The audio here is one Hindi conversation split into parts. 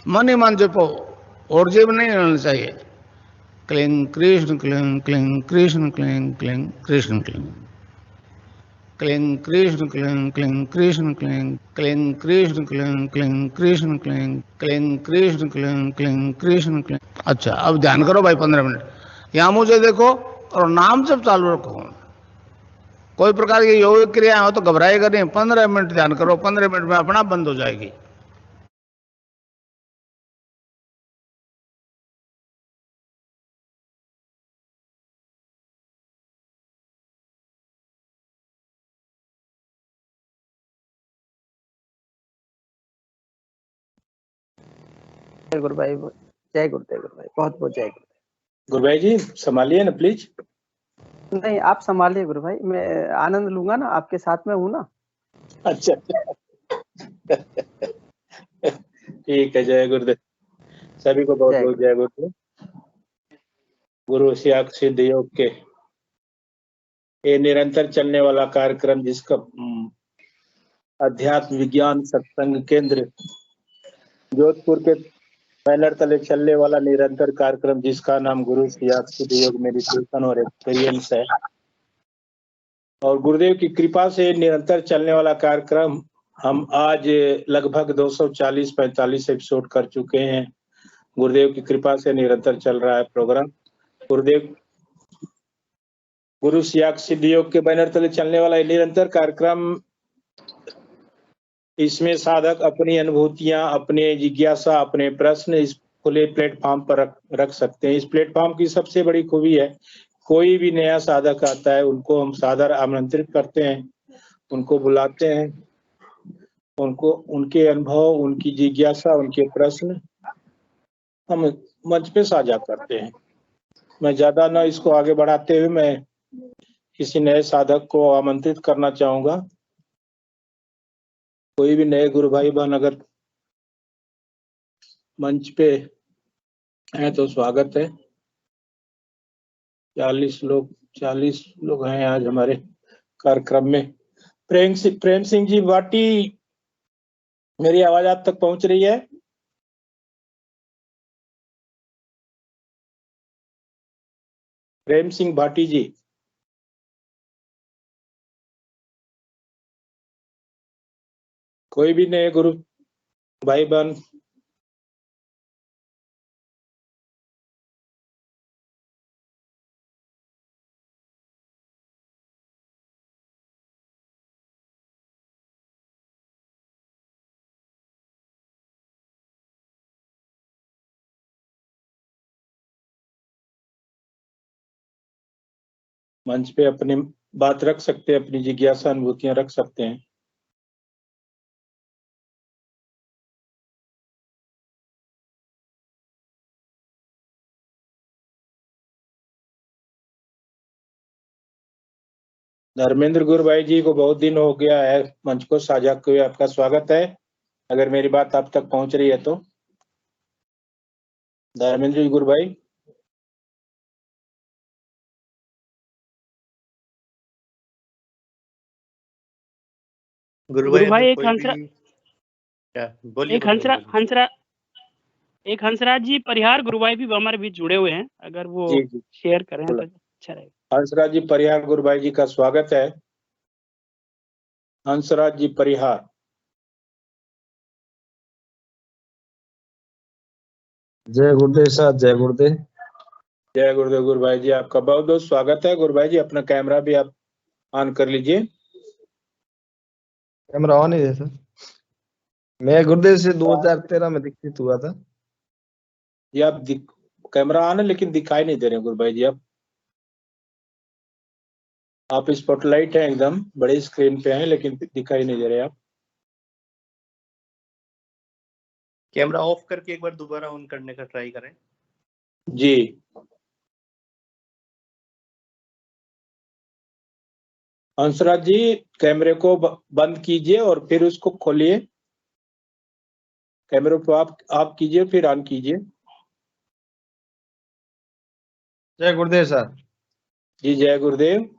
मन ही मन जपो, और जेब नहीं रहना चाहिए। Cling Krishna cling cling Krishna cling cling Krishna cling cling Krishna cling cling Krishna cling cling Krishna cling cling Krishna cling cling Krishna cling cling Krishna cling. अच्छा, अब ध्यान करो भाई 15 मिनट। यहां मुझे देखो और नाम जब चालू रखो। कोई प्रकार की योग क्रिया हो तो घबराएगा नहीं। 15 मिनट ध्यान करो, 15 मिनट में अपना बंद हो जाएगी। गुरु भाई, जय गुरुदेव गुरु भाई, बहुत बहुत जय गुरुदेव। गुरु भाई जी संभालिए ना प्लीज। नहीं, आप संभालिए गुरु भाई, मैं आनंद लूंगा ना, आपके साथ में हूँ ना। अच्छा ठीक है, जय गुरुदेव। सभी को बहुत बहुत जय गुरुदेव। गुरु सियाक सिद्ध योग के ये निरंतर चलने वाला कार्यक्रम, जिसका अध्यात्म विज्ञान सत्संग केंद्र जोधपुर के बैनर तले चलने वाला निरंतर कार्यक्रम, जिसका नाम गुरु सियाक सिद्ध योग मेडिटेशन और एक्सपीरियंस है, और गुरुदेव की कृपा से निरंतर चलने वाला कार्यक्रम हम आज लगभग 240-45 एपिसोड कर चुके हैं। गुरुदेव की कृपा से निरंतर चल रहा है प्रोग्राम। गुरुदेव गुरु सियाक सिद्ध योग के बैनर तले चलने वाला निरंतर कार्यक्रम, इसमें साधक अपनी अनुभूतियां, अपने जिज्ञासा, अपने प्रश्न इस खुले प्लेटफॉर्म पर रख सकते हैं। इस प्लेटफॉर्म की सबसे बड़ी खूबी है, कोई भी नया साधक आता है उनको हम सादर आमंत्रित करते हैं, उनको बुलाते हैं, उनको उनके अनुभव, उनकी जिज्ञासा, उनके प्रश्न हम मंच पे साझा करते हैं। मैं ज्यादा ना इसको आगे बढ़ाते हुए मैं किसी नए साधक को आमंत्रित करना चाहूंगा। कोई भी नए गुरु भाई बहन अगर मंच पे है तो स्वागत है। 40 लोग हैं आज हमारे कार्यक्रम में। प्रेम सिंह जी वाटी, मेरी आवाज आप तक पहुंच रही है? प्रेम सिंह भाटी जी, कोई भी नए गुरु भाई बहन मंच पे अपनी बात रख सकते हैं, अपनी जिज्ञासा अनुभूतियां रख सकते हैं। धर्मेंद्र गुरु भाई जी को बहुत दिन हो गया है मंच को साझा किए, आपका स्वागत है। अगर मेरी बात आप तक पहुंच रही है तो धर्मेंद्र गुरु भाई। गुरु भाई एक हंसराज जी परिहार गुरु भाई भी हमारे बीच जुड़े हुए हैं, अगर वो जी शेयर करें तो अच्छा रहेगा। हंसराज जी परिहार गुरु भाई जी का स्वागत है। हंसराज जी परिहार, जय गुरुदेव साहब, जय गुरुदेव। जय गुरुदेव गुरु भाई जी, आपका बहुत बहुत स्वागत है। गुरु भाई जी अपना कैमरा भी आप ऑन कर लीजिए। कैमरा ऑन ही है सर। मैं गुरुदेव से 2013 में दीक्षित हुआ था। ये आप कैमरा ऑन है लेकिन दिखाई नहीं दे रहे गुरु भाई जी। आप स्पॉटलाइट है, एकदम बड़े स्क्रीन पे हैं लेकिन दिखाई नहीं दे रहे आप। कैमरा ऑफ करके एक बार दोबारा ऑन करने का ट्राई करें। जी हंसराज जी, कैमरे को बंद कीजिए और फिर उसको खोलिए। कैमरे को आप कीजिए फिर ऑन कीजिए। जय गुरुदेव साहब। जी जय गुरुदेव।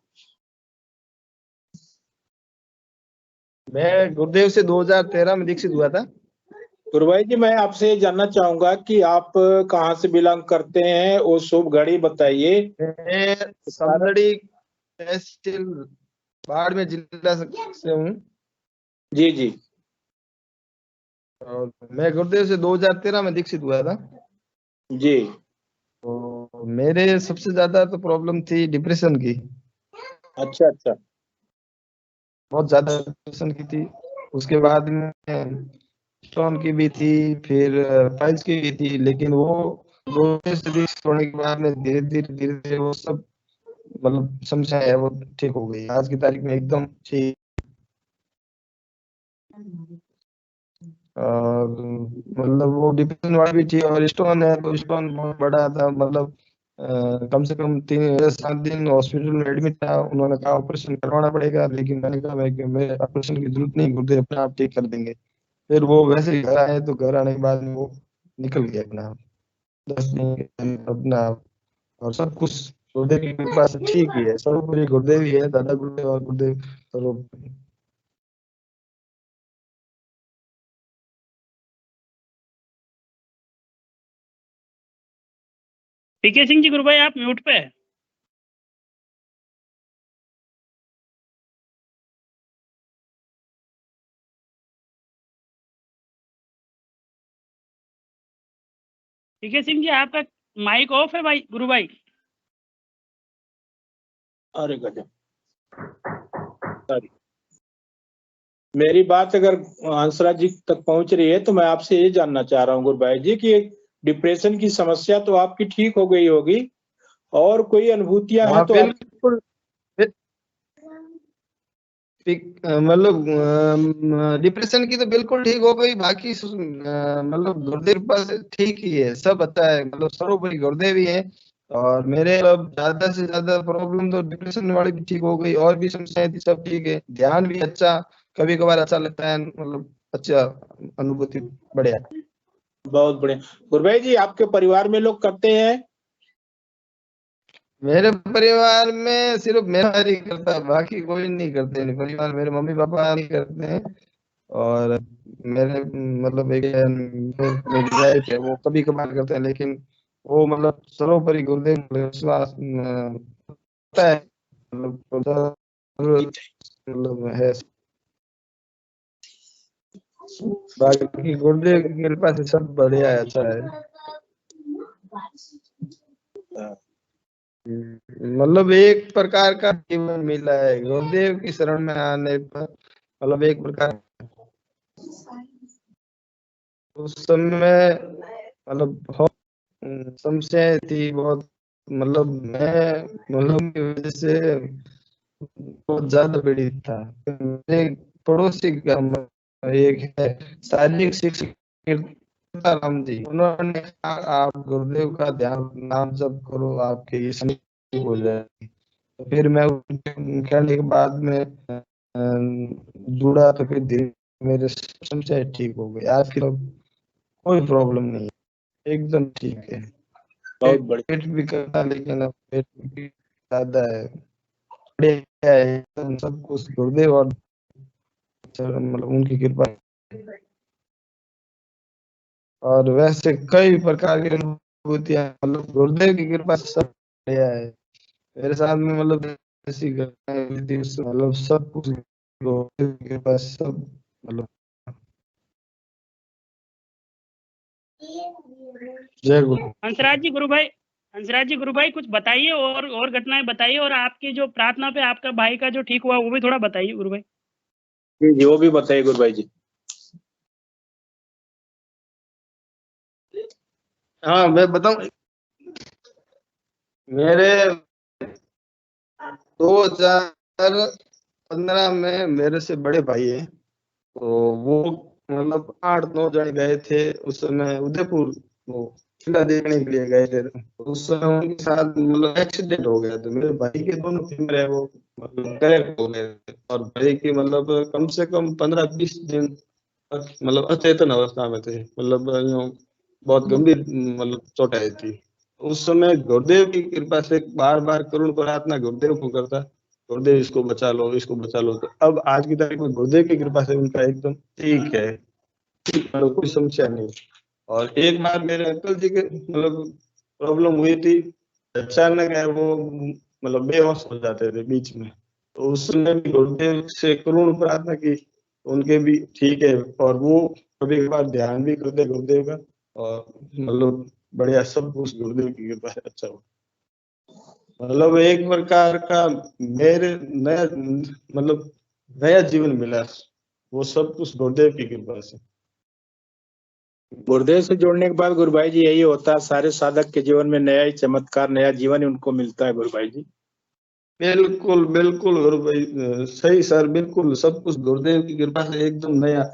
मैं गुरुदेव से 2013 में दीक्षित हुआ था। गुरुभाई जी, मैं आपसे ये जानना चाहूंगा कि आप कहाँ से बिलोंग करते हैं, वो शुभ घड़ी बताइए। मैं समदड़ी तहसील बाड़मेर जिला से हूँ जी जी। और मैं गुरुदेव से 2013 में दीक्षित हुआ था। जी। तो मेरे सबसे ज्यादा तो प्रॉब्लम थी डिप्रेशन की, अच्छा अच्छा। बहुत ज्यादा डिप्रेशन की थी। उसके बाद में स्टोन की भी थी, फिर पाइल्स की भी थी, लेकिन वो गुरुदेव से दीक्षित होने के बाद में धीरे धीरे वो सब मतलब समस्या है वो ठीक हो गई। आज की तारीख में एकदम ठीक। और मतलब वो डिप्रेशन वाली भी थी और स्टोन है तो स्टोन बहुत बड़ा था, मतलब कम से कम 3 7 दिन हॉस्पिटल में एडमिट था। उन्होंने कहा ऑपरेशन करवाना पड़ेगा, लेकिन मैंने कहा मैं ऑपरेशन की जरूरत नहीं, गुरुदेव अपने आप ठीक कर देंगे। फिर वो वैसे ही घर आए, तो घर आने के बाद में वो निकल गया अपना आप, 10 दिन के अंदर अपना आप। और सब कुछ गुरुदेव की कृपा से ठीक ही है, सर्वोपरि गुरुदेव ही है, दादा गुरुदेव और गुरुदेव सर्वोपरि। पीके सिंह जी, गुरु भाई आप म्यूट पे है। पीके सिंह जी आपका माइक ऑफ है भाई, गुरु भाई। अरे गजब, सॉरी। मेरी बात अगर हंसराज जी तक पहुंच रही है तो मैं आपसे ये जानना चाह रहा हूँ गुरुभाई जी कि डिप्रेशन की समस्या तो आपकी ठीक हो गई होगी, और कोई अनुभूतियां हैं हाँ तो आप। बिल्कुल। मतलब डिप्रेशन की तो बिल्कुल ठीक हो गई। बाकी मतलब गुरुदेव के पास ठीक ही है, सब अच्छा है, मतलब सर्वोपरि गुरुदेव ही है। और मेरे मतलब ज्यादा से ज्यादा प्रॉब्लम तो डिप्रेशन वाली भी ठीक हो गई, और भी समस्याएं थी सब ठीक है। ध्यान भी अच्छा, कभी कभार अच्छा लगता है, मतलब अच्छा अनुभूति बढ़िया। बहुत बढ़िया। गुरुभाई जी, आपके परिवार में लोग करते हैं? मेरे परिवार में सिर्फ मेरा ही करता है, बाकी कोई नहीं करते। नहीं परिवार, मेरे मम्मी पापा नहीं करते हैं। और मेरे मतलब एक मेरी वाइफ है, वो कभी कभार करते हैं, लेकिन वो मतलब सर्वोपरि गुरुदेव में विश्वास होता है, मतलब मतलब है। बाकी गुरुदेव की कृपा से सब बढ़िया है, अच्छा है। मतलब एक प्रकार का जीवन मिला है गुरुदेव की शरण में आने पर, मतलब एक प्रकार। उस समय मतलब बहुत समस्याएं थी बहुत, मतलब मैं मतलब की वजह से बहुत ज्यादा पीड़ित था। मेरे पड़ोसी का एक है शारीरिक शिक्षक राम जी, उन्होंने कहा आप गुरुदेव का ध्यान नाम जप करो, आपके ये ठीक हो जाएगी। तो फिर मैं उनके कहने के बाद में जुड़ा, तो फिर धीरे मेरे समस्या ठीक हो गई। आज की कोई प्रॉब्लम नहीं है, एकदम ठीक है। बहुत पेट भी करता, लेकिन अब पेट भी ज्यादा है, बढ़िया है एकदम सब कुछ गुरुदेव और मतलब उनकी कृपा है। और वैसे कई प्रकार की अनुभूतियां, मतलब गुरुदेव की कृपा से सब बढ़िया है। मेरे साथ में मतलब ऐसी घटनाएं हुई थी, उससे मतलब सब कुछ गुरुदेव की कृपा से सब मतलब। जय गुरु। हंसराज जी, गुरु भाई, हंसराज जी गुरु भाई कुछ बताइए, और घटनाएं बताइए, और आपकी जो प्रार्थना पे आपका भाई का जो ठीक हुआ वो भी थोड़ा बताइए गुरु भाई। जी जी, वो भी बताइए गुरुभाई जी। हाँ मैं बताऊं, मेरे 2015 में मेरे से बड़े भाई है, तो वो मतलब 8 9 जन गए थे उस समय उदयपुर, वो किला देखने के लिए गए थे। उस समय उनके साथ मतलब एक्सीडेंट हो गया, तो मेरे भाई के दोनों फिंगर है वो मतलब करेक्ट हो गए थे। और भाई की मतलब कम से कम 15 20 दिन तक मतलब अचेतन अवस्था में थे, मतलब यूं बहुत गंभीर मतलब चोट आई थी। उस समय गुरुदेव की कृपा से बार बार करुण प्रार्थना गुरुदेव को करता, गुरुदेव इसको बचा लो, इसको बचा लो। तो अब आज की तारीख में गुरुदेव की कृपा से उनका एकदम ठीक है। मतलब कोई समस्या नहीं। और एक बार मेरे अंकल जी के मतलब प्रॉब्लम हुई थी, अचानक है वो मतलब बेहोश हो जाते थे बीच में, तो उसने भी गुरुदेव से करुण प्रार्थना की, उनके भी ठीक है। और वो कभी कभार ध्यान भी करते गुरुदेव का, और मतलब बढ़िया सब कुछ गुरुदेव की कृपा से अच्छा हो। मतलब एक प्रकार का मेरे नया मतलब नया जीवन मिला, वो सब कुछ गुरुदेव की कृपा से। गुरुदेव से जुड़ने के बाद गुरु भाई जी यही होता है, सारे साधक के जीवन में नया ही चमत्कार, नया जीवन ही उनको मिलता है गुरु भाई जी। बिल्कुल बिल्कुल गुरु भाई, सही सर, बिल्कुल सब कुछ गुरुदेव की कृपा से एकदम नया।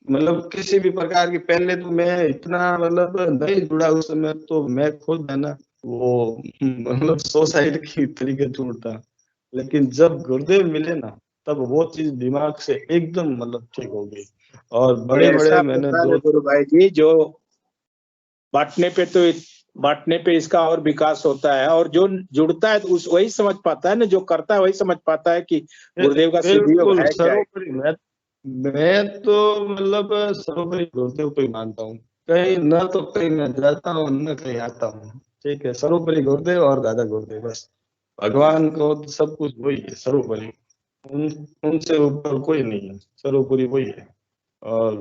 मतलब किसी भी प्रकार की, पहले तो मैं इतना मतलब नहीं जुड़ा उस समय, तो मैं खुद है ना वो मतलब सोसाइटी की तरीके टूटता, लेकिन जब गुरुदेव मिले ना, तब वो चीज दिमाग से एकदम मतलब ठीक हो गई। और बड़े बड़े ऐसा मैंने होता है दो, गुरु भाई जी, जो बांटने पे तो बांटने पे इसका और विकास होता है, और जो जुड़ता है तो उस वही समझ पाता है ना, जो करता है वही समझ पाता है कि गुरुदेव का सिद्धि योग बिल्कुल है क्या है। सर्वोपरि मैं तो मतलब सर्वोपरि गुरुदेव को ही मानता हूँ। कहीं न तो कहीं मैं जाता हूँ, न कहीं आता हूँ। ठीक है, सर्वोपरि गुरुदेव और दादा गुरुदेव, बस भगवान को सब कुछ वही है सर्वोपरि। उन उनसे ऊपर कोई नहीं है, सर्वोपरि वही है। और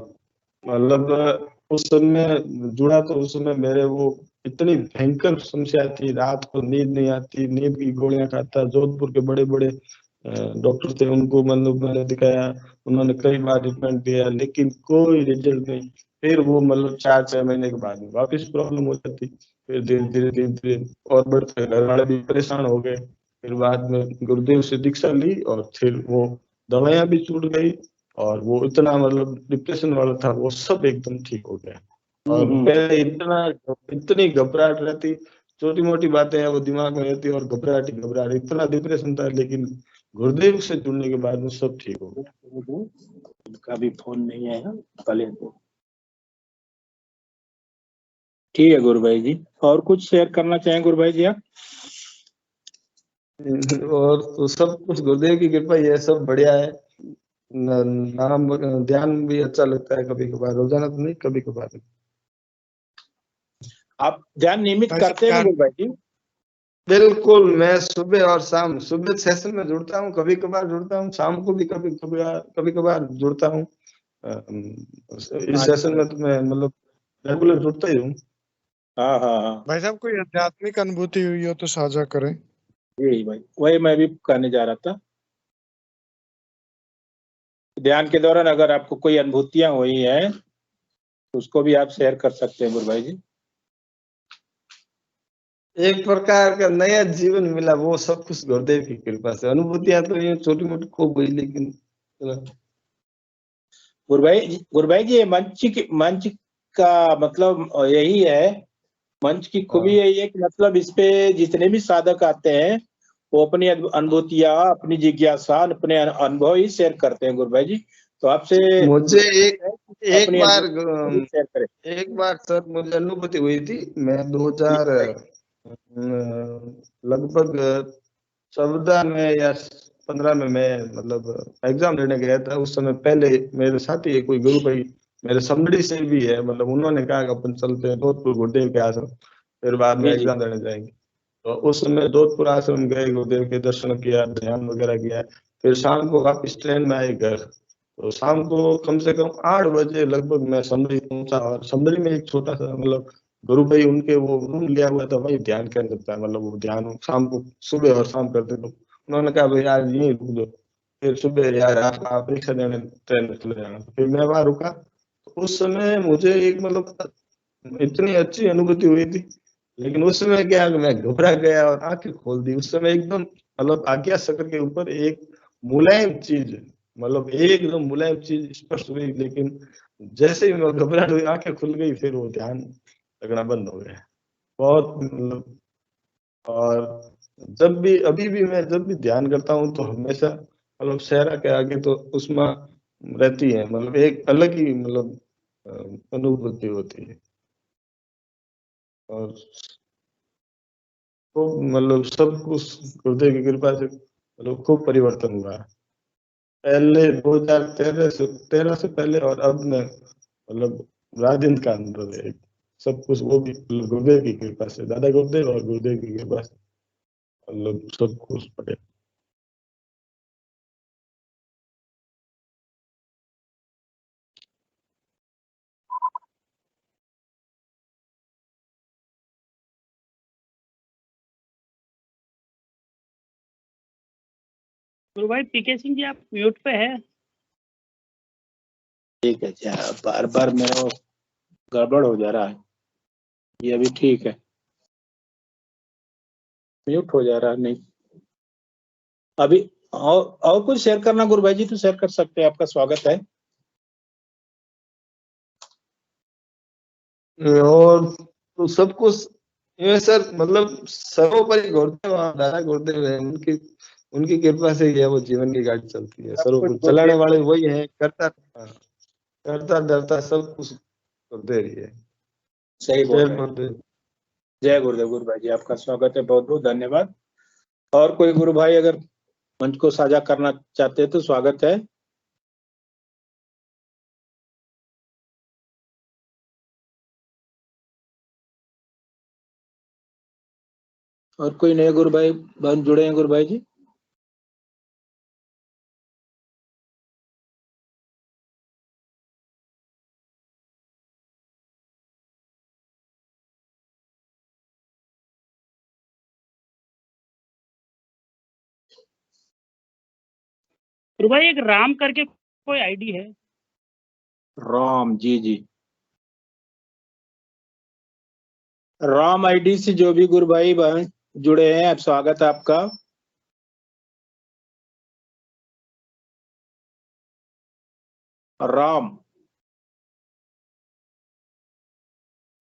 मतलब उस समय जुड़ा तो उस समय मेरे वो इतनी भयंकर समस्या थी, रात को नींद नहीं आती, नींद की गोलियां खाता, जोधपुर के बड़े बड़े डॉक्टर थे, उनको मतलब मैंने दिखाया, उन्होंने कई बार ट्रीटमेंट दिया, लेकिन कोई रिजल्ट नहीं। फिर वो मतलब 4-6 महीने के बाद में वापस प्रॉब्लम हो जाती, फिर धीरे धीरे धीरे धीरे और बढ़ते, घर वाले भी परेशान हो गए। फिर बाद में गुरुदेव से दीक्षा ली, और फिर वो दवाइयां भी छूट गई, और वो इतना मतलब डिप्रेशन वाला था, वो सब एकदम ठीक हो गया। और पहले इतनी घबराहट रहती, छोटी मोटी बातें हैं वो दिमाग में रहती, और घबराहट ही घबराहट, इतना डिप्रेशन था, लेकिन गुरुदेव से जुड़ने के बाद में सब ठीक हो गया। उनका भी फोन नहीं आया पहले तो। ठीक है गुरु भाई जी, और कुछ शेयर करना चाहें गुरु भाई जी आप? और तो सब कुछ गुरुदेव की कृपा, ये सब बढ़िया है। नाम ध्यान भी अच्छा लगता है कभी कभार, रोजाना तो नहीं, कभी कभार। आप ध्यान नियमित करते हैं गुरु भाई जी? बिल्कुल, मैं सुबह और शाम, सुबह सेशन में जुड़ता हूँ, कभी कभार जुड़ता हूँ, शाम को भी कभी कभार जुड़ता हूँ। इस सेशन में तो मैं मतलब रेगुलर जुड़ता ही हूँ। हाँ हाँ हाँ, भाई साहब कोई आध्यात्मिक अनुभूति हुई हो तो साझा करें। यही भाई, वही मैं भी कहने जा रहा था। ध्यान के दौरान अगर आपको कोई अनुभूतियां हुई हैं तो उसको भी आप शेयर कर सकते हैं गुरु भाई जी। एक प्रकार का नया जीवन मिला, वो सब कुछ गुरुदेव की कृपा से। अनुभूतियां तो ये छोटी मोटी खूब हुई, लेकिन गुरु भाई जी, ये मंच का मतलब यही है, मंच की खूबी यही है कि मतलब इस पे जितने भी साधक आते हैं वो अपनी अनुभूतियां, अपनी जिज्ञासा, अपने अनुभव ही शेयर करते हैं गुरु भाई जी। तो आपसे मुझे एक अपनी बार अनुभूति शेयर करें। एक बार सर मुझे अनुभूति हुई थी। मैं 2000 लगभग 14 में या 15 में मैं मतलब एग्जाम देने गया था। उस समय पहले मेरे साथी है कोई गुरु भाई, मेरे समझी से भी है, मतलब उन्होंने कहा कि अपन चलते हैं जोधपुर गुरुदेव के आश्रम, फिर बाद में एग्जाम देने जाएंगे। तो उस समय जोधपुर आश्रम गए, गुरुदेव के दर्शन किया, ध्यान वगैरह किया। फिर शाम को वापस ट्रेन में आए घर। तो शाम को कम से कम 8 बजे लगभग मैं समरी पहुंचा, और समरी में एक छोटा सा मतलब गुरु भाई उनके वो रूम लिया हुआ था, वही ध्यान केंद्र था, मतलब वो ध्यान शाम को सुबह और शाम करते। तो उन्होंने कहा भाई आज यहीं रुक दो, फिर सुबह यार आपका परीक्षा देने ट्रेन में चले जाना। फिर मैं वहां रुका। तो उस समय मुझे एक मतलब इतनी अच्छी अनुभूति हुई थी, लेकिन उस समय क्या मैं घबरा गया और आंखें खोल दी। उस समय एकदम मतलब आज्ञा चक्र के ऊपर एक मुलायम चीज, मतलब एकदम मुलायम चीज स्पष्ट हुई, लेकिन जैसे ही मैं घबराहट हुई, आंखें खुल गई, फिर वो ध्यान लगना बंद हो गया। बहुत मतलब, और जब भी अभी भी मैं जब भी ध्यान करता हूँ तो हमेशा मतलब सहरा के आगे तो उसमें रहती है, मतलब एक अलग ही मतलब अनुभूति होती है। और खूब मतलब सब कुछ गुरुदेव की कृपा से मतलब खूब परिवर्तन हुआ है। पहले 2013 से पहले और अब में मतलब रात दिन का अनुभव है सब कुछ, वो भी गुरुदेव की कृपा से, दादा गुरुदेव और गुरुदेव की कृपा से मतलब सब कुछ पड़े। गुरु भाई पीके सिंह जी आप म्यूट पे है। ठीक है, अच्छा बार बार मेरा वो गड़बड़ हो जा रहा है, ये अभी ठीक है, म्यूट हो जा रहा है। नहीं अभी और कुछ शेयर करना गुरु भाई जी तो शेयर कर सकते हैं, आपका स्वागत है। और तो सब कुछ ये सर मतलब सर्वोपरि गुरुदेव, दादा गुरुदेव है, उनकी कृपा से ही है वो जीवन की गाड़ी चलती है। सर्वोपरि चलाने वाले वही है, करता डरता सब कुछ गुरुदेव ही है। सही बोल रहे हैं। जय गुरुदेव। गुरु भाई जी आपका स्वागत है, बहुत बहुत धन्यवाद। और कोई गुरु भाई अगर मंच को साझा करना चाहते हैं तो स्वागत है। और कोई नए गुरु भाई बन जुड़े हैं गुरु भाई जी? गुरु भाई एक राम करके कोई आईडी है। राम जी जी, राम आईडी से जो भी गुरु भाई बहन जुड़े हैं, आप स्वागत है आपका।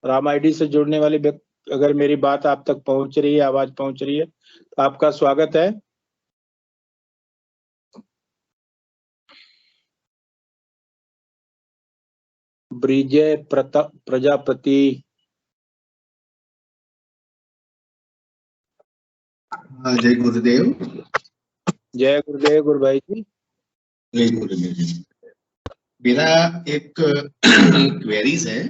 राम आईडी से जुड़ने वाले व्यक्ति, अगर मेरी बात आप तक पहुंच रही है, आवाज पहुंच रही है, तो आपका स्वागत है। ब्रिजय प्रजापति, जय गुरुदेव। जय गुरुदेव गुरु भाई जी। जय गुरुदेव जी। मेरा एक क्वेरीज है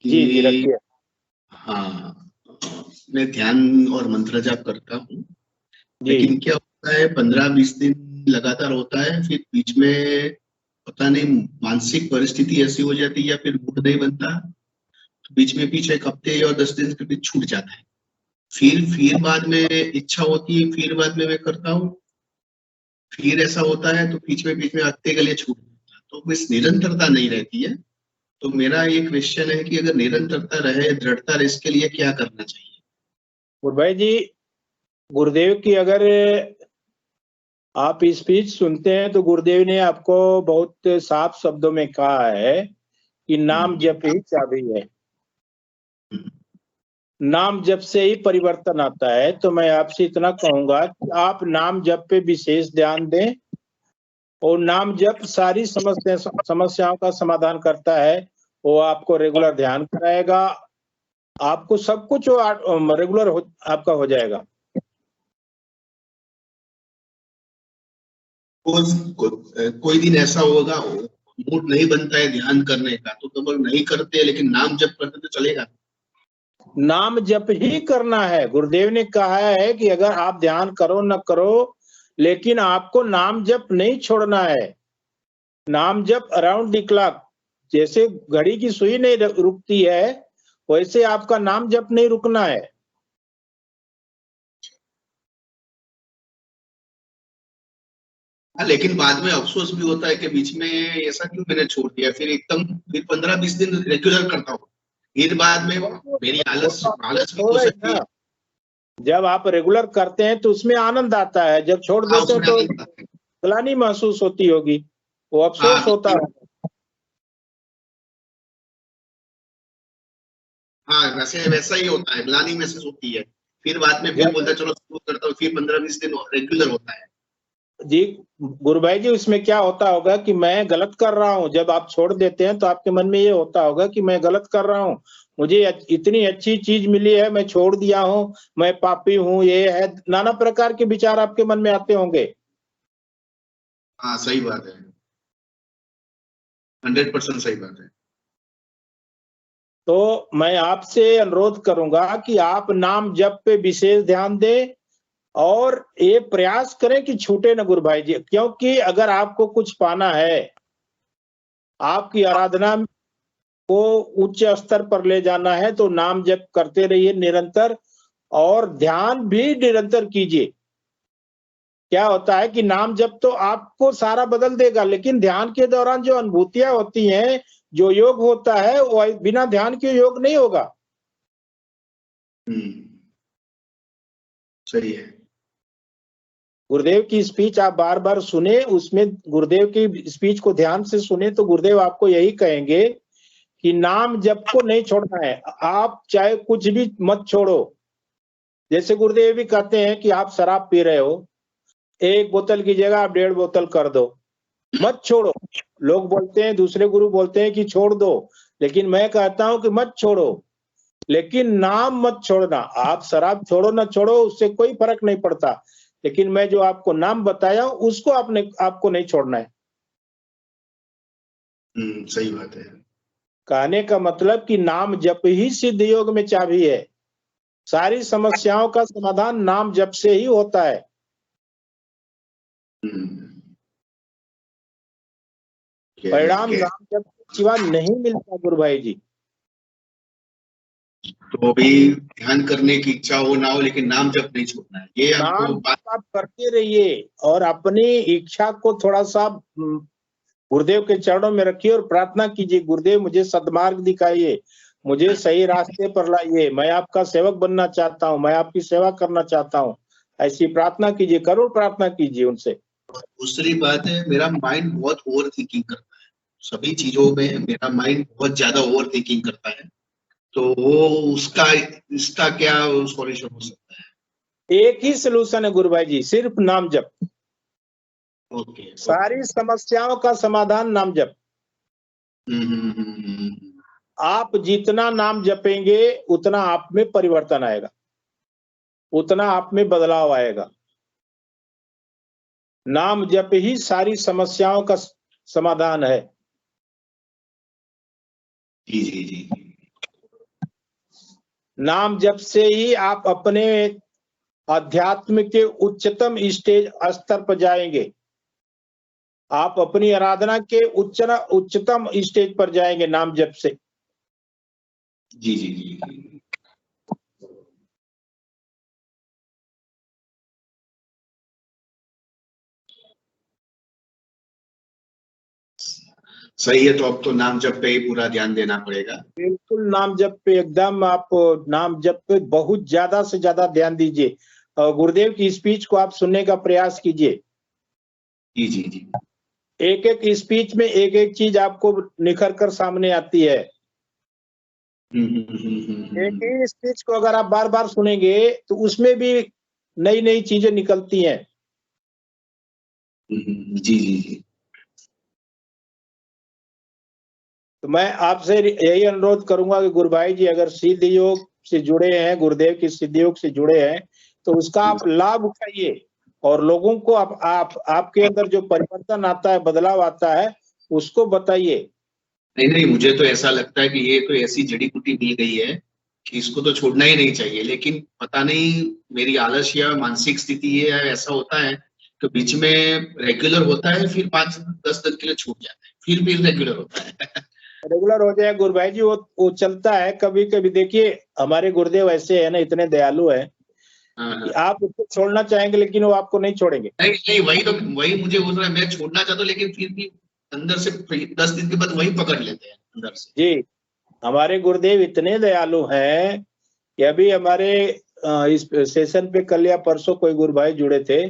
कि जी रखिए। हाँ, मैं ध्यान और मंत्र जाप करता हूँ, लेकिन क्या होता है 15-20 दिन लगातार होता है, फिर बीच में पता नहीं मानसिक परिस्थिति ऐसी हो जाती है या फिर मूड नहीं बनता, तो बीच में एक हफ्ते और 10 दिन के बीच छूट जाता है। फिर बाद में इच्छा होती है, फिर बाद में मैं करता हूँ, फिर ऐसा होता है, तो बीच में हफ्ते के लिए छूट जाता है, तो बस निरंतरता नहीं रहती है। तो मेरा ये क्वेश्चन है कि अगर निरंतरता रहे, दृढ़ता रहे, इसके लिए क्या करना चाहिए? गुरु भाई जी, गुरुदेव की अगर आप स्पीच सुनते हैं तो गुरुदेव ने आपको बहुत साफ शब्दों में कहा है कि नाम जप ही चाबी है। नाम जप से ही परिवर्तन आता है। तो मैं आपसे इतना कहूंगा कि आप नाम जप पे विशेष ध्यान दें, और नाम जप सारी समस्याओं का समाधान करता है। वो आपको रेगुलर ध्यान कराएगा, आपको सब कुछ रेगुलर आपका हो जाएगा। कोई दिन ऐसा होगा मूड नहीं बनता है ध्यान करने का, तो कब नहीं करते, लेकिन नाम जप करते तो चलेगा? नाम जप ही करना है। गुरुदेव ने कहा है कि अगर आप ध्यान करो न करो, लेकिन आपको नाम जप नहीं छोड़ना है। नाम जप अराउंड द क्लॉक, जैसे घड़ी की सुई नहीं रुकती है, वैसे आपका नाम जप नहीं रुकना है। लेकिन बाद में अफसोस भी होता है कि बीच में ऐसा क्यों मैंने छोड़ दिया, फिर एकदम फिर 15-20 दिन रेगुलर करता हूँ, फिर बाद में मेरी आलस भी हो सकती है। जब आप रेगुलर करते हैं तो उसमें आनंद आता है, जब छोड़ देते हैं तो ग्लानि महसूस होती होगी, वो अफसोस होता है। हाँ, वैसा ही होता है, ग्लानि महसूस होती है, फिर बाद में फिर बोलता चलो शुरू करता हूँ, फिर 15-20 दिन रेगुलर होता है। जी गुरु भाई जी, उसमें क्या होता होगा कि मैं गलत कर रहा हूँ। जब आप छोड़ देते हैं तो आपके मन में ये होता होगा कि मैं गलत कर रहा हूँ, मुझे इतनी अच्छी चीज मिली है, मैं छोड़ दिया हूँ, मैं पापी हूँ, ये है, नाना प्रकार के विचार आपके मन में आते होंगे। हाँ सही बात है। 100% सही बात है। तो मैं आपसे अनुरोध करूंगा कि आप नाम जप पे विशेष ध्यान दें और ये प्रयास करें कि छूटे न गुरु भाई जी, क्योंकि अगर आपको कुछ पाना है, आपकी आराधना को उच्च स्तर पर ले जाना है, तो नाम जप करते रहिए निरंतर और ध्यान भी निरंतर कीजिए। क्या होता है कि नाम जप तो आपको सारा बदल देगा, लेकिन ध्यान के दौरान जो अनुभूतियां होती हैं, जो योग होता है, वो बिना ध्यान के योग नहीं होगा। सही है। गुरुदेव की स्पीच आप बार बार सुने, उसमें गुरुदेव की स्पीच को ध्यान से सुने तो गुरुदेव आपको यही कहेंगे कि नाम जप को नहीं छोड़ना है, आप चाहे कुछ भी मत छोड़ो। जैसे गुरुदेव भी कहते हैं कि आप शराब पी रहे हो, 1 बोतल की जगह आप 1.5 बोतल कर दो, मत छोड़ो। लोग बोलते हैं, दूसरे गुरु बोलते हैं कि छोड़ दो, लेकिन मैं कहता हूं कि मत छोड़ो, लेकिन नाम मत छोड़ना। आप शराब छोड़ो ना छोड़ो, उससे कोई फर्क नहीं पड़ता, लेकिन मैं जो आपको नाम बताया उसको आपको नहीं छोड़ना है। सही बात है। कहने का मतलब कि नाम जप ही सिद्ध योग में चाबी है। सारी समस्याओं का समाधान नाम जप से ही होता है। परिणाम नाम जप के सिवा नहीं मिलता गुरु भाई जी। तो अभी ध्यान करने की इच्छा हो ना हो, लेकिन नाम जप नहीं छोड़ना है, ये हमको बात। आप करते रहिए और अपनी इच्छा को थोड़ा सा गुरुदेव के चरणों में रखिए और प्रार्थना कीजिए, गुरुदेव मुझे सद्मार्ग दिखाइए, मुझे सही रास्ते पर लाइए, मैं आपका सेवक बनना चाहता हूँ, मैं आपकी सेवा करना चाहता हूँ। ऐसी प्रार्थना कीजिए, करोड़ प्रार्थना कीजिए उनसे। दूसरी बात है, मेरा माइंड बहुत ओवर थिंकिंग करता है, सभी चीजों में मेरा माइंड बहुत ज्यादा ओवर थिंकिंग करता है, तो वो इसका क्या सॉल्यूशन हो सकता है? एक ही सलूशन है गुरु भाई जी, सिर्फ नाम जप। ओके। सारी समस्याओं का समाधान नाम जप। आप जितना नाम जपेंगे उतना आप में परिवर्तन आएगा, उतना आप में बदलाव आएगा। नाम जप ही सारी समस्याओं का समाधान है। जी जी जी। नाम जप से ही आप अपने अध्यात्म के उच्चतम स्तर पर जाएंगे, आप अपनी आराधना के उच्चतम स्टेज पर जाएंगे नाम जप से। जी जी जी। सही है, तो अब तो नाम जप पे ही पूरा ध्यान देना पड़ेगा। बिल्कुल नाम जप पे एकदम, आप नाम जप पे बहुत ज्यादा से ज्यादा ध्यान दीजिए और गुरुदेव की स्पीच को आप सुनने का प्रयास कीजिए। जी जी जी। एक एक स्पीच में एक एक चीज आपको निखर कर सामने आती है। एक ही स्पीच को अगर आप बार बार सुनेंगे तो उसमें भी नई नई चीजें निकलती हैं। जी जी जी। तो मैं आपसे यही अनुरोध करूंगा कि गुरु भाई जी अगर सिद्ध योग से जुड़े हैं, गुरुदेव की सिद्ध योग से जुड़े हैं, तो उसका आप लाभ उठाइए और लोगों को आपके अंदर जो परिवर्तन आता है, बदलाव आता है, उसको बताइए। नहीं, मुझे तो ऐसा लगता है कि ये तो ऐसी जड़ी बूटी मिल गई है कि इसको तो छोड़ना ही नहीं चाहिए, लेकिन पता नहीं मेरी आलस या मानसिक स्थिति है या ऐसा होता है कि बीच में रेगुलर होता है, फिर 5-10 दिन के लिए छूट जाता है, फिर रेगुलर होता है। रेगुलर हो जाए गुरु भाई जी, वो चलता है। कभी कभी देखिए हमारे गुरुदेव ऐसे है ना, इतने दयालु है कि आप उसको छोड़ना चाहेंगे लेकिन वो आपको नहीं छोड़ेंगे। नहीं, वही मुझे हो रहा है, मैं छोड़ना चाहता हूँ लेकिन फिर भी अंदर से 10 दिन के बाद वही पकड़ लेते हैं अंदर से। जी, हमारे गुरुदेव इतने दयालु हैं कि अभी हमारे इस सेशन पे कल या परसों कोई गुरु भाई जुड़े थे,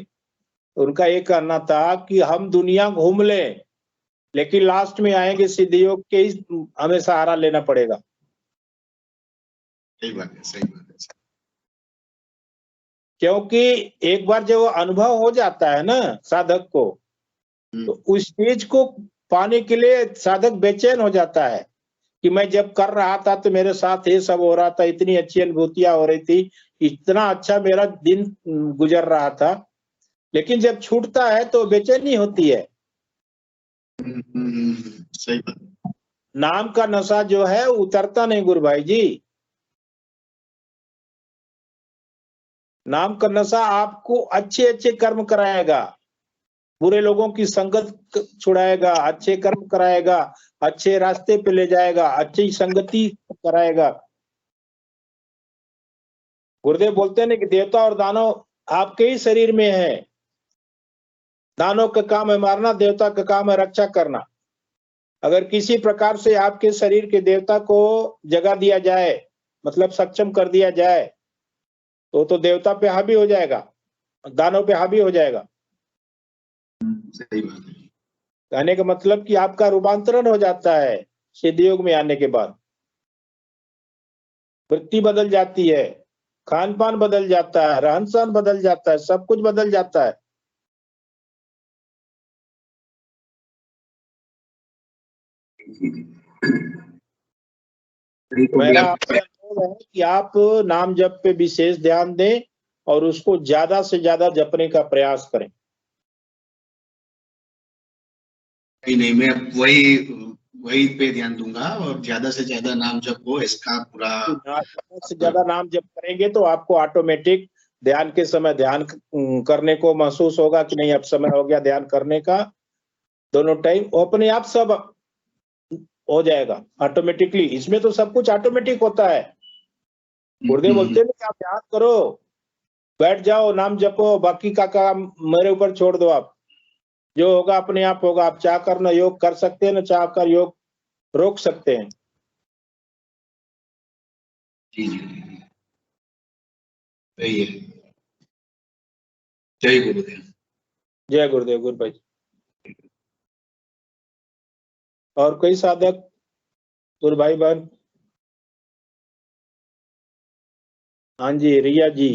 उनका ये कहना था कि हम दुनिया घूम लें लेकिन लास्ट में आएंगे सिद्ध योग के ही हमें सहारा लेना पड़ेगा। सही बात है, सही बात है। क्योंकि एक बार जब अनुभव हो जाता है ना साधक को, तो उस चीज को पाने के लिए साधक बेचैन हो जाता है कि मैं जब कर रहा था तो मेरे साथ ये सब हो रहा था, इतनी अच्छी अनुभूतियां हो रही थी, इतना अच्छा मेरा दिन गुजर रहा था, लेकिन जब छूटता है तो बेचैनी होती है। सही बात। नाम का नशा जो है उतरता नहीं गुरु भाई जी। नाम का नशा आपको अच्छे अच्छे कर्म कराएगा, बुरे लोगों की संगत छुड़ाएगा, अच्छे कर्म कराएगा, अच्छे रास्ते पे ले जाएगा, अच्छी संगति कराएगा। गुरुदेव बोलते हैं ना कि देवता और दानव आपके ही शरीर में है। दानव का काम है मारना, देवता का काम है रक्षा करना। अगर किसी प्रकार से आपके शरीर के देवता को जगा दिया जाए, मतलब सक्षम कर दिया जाए, तो देवता पे हावी हो जाएगा, दानव पे हावी हो जाएगा। सही बात है। कहने का मतलब कि आपका रूपांतरण हो जाता है सिद्ध योग में आने के बाद। वृत्ति बदल जाती है, खान पान बदल जाता है, रहन सहन बदल जाता है, सब कुछ बदल जाता है। मेरा आपसे अनुरोध है कि आप नाम जप पे विशेष ध्यान दें और उसको ज्यादा से ज्यादा जपने का प्रयास करें। नहीं, मैं वही पे ध्यान दूंगा और ज्यादा से ज्यादा नाम जप हो इसका पूरा। ज्यादा से ज्यादा नाम जप करेंगे तो आपको ऑटोमेटिक ध्यान के समय ध्यान करने को महसूस होगा कि नहीं अब समय हो गया ध्यान करने का। दोनों टाइम अपने आप सब हो जाएगा ऑटोमेटिकली। इसमें तो सब कुछ ऑटोमेटिक होता है। गुरुदेव बोलते हैं कि आप ध्यान करो, बैठ जाओ, नाम जपो, बाकी का काम मेरे ऊपर छोड़ दो। आप जो होगा अपने आप होगा। आप चाह कर ना योग कर सकते हैं, ना चाह कर योग रोक सकते हैं। जी जी सही है। जय गुरुदेव। जय गुरुदेव। गुरु भाई और कोई साधक गुरु भाई बहन? हाँ जी, रिया जी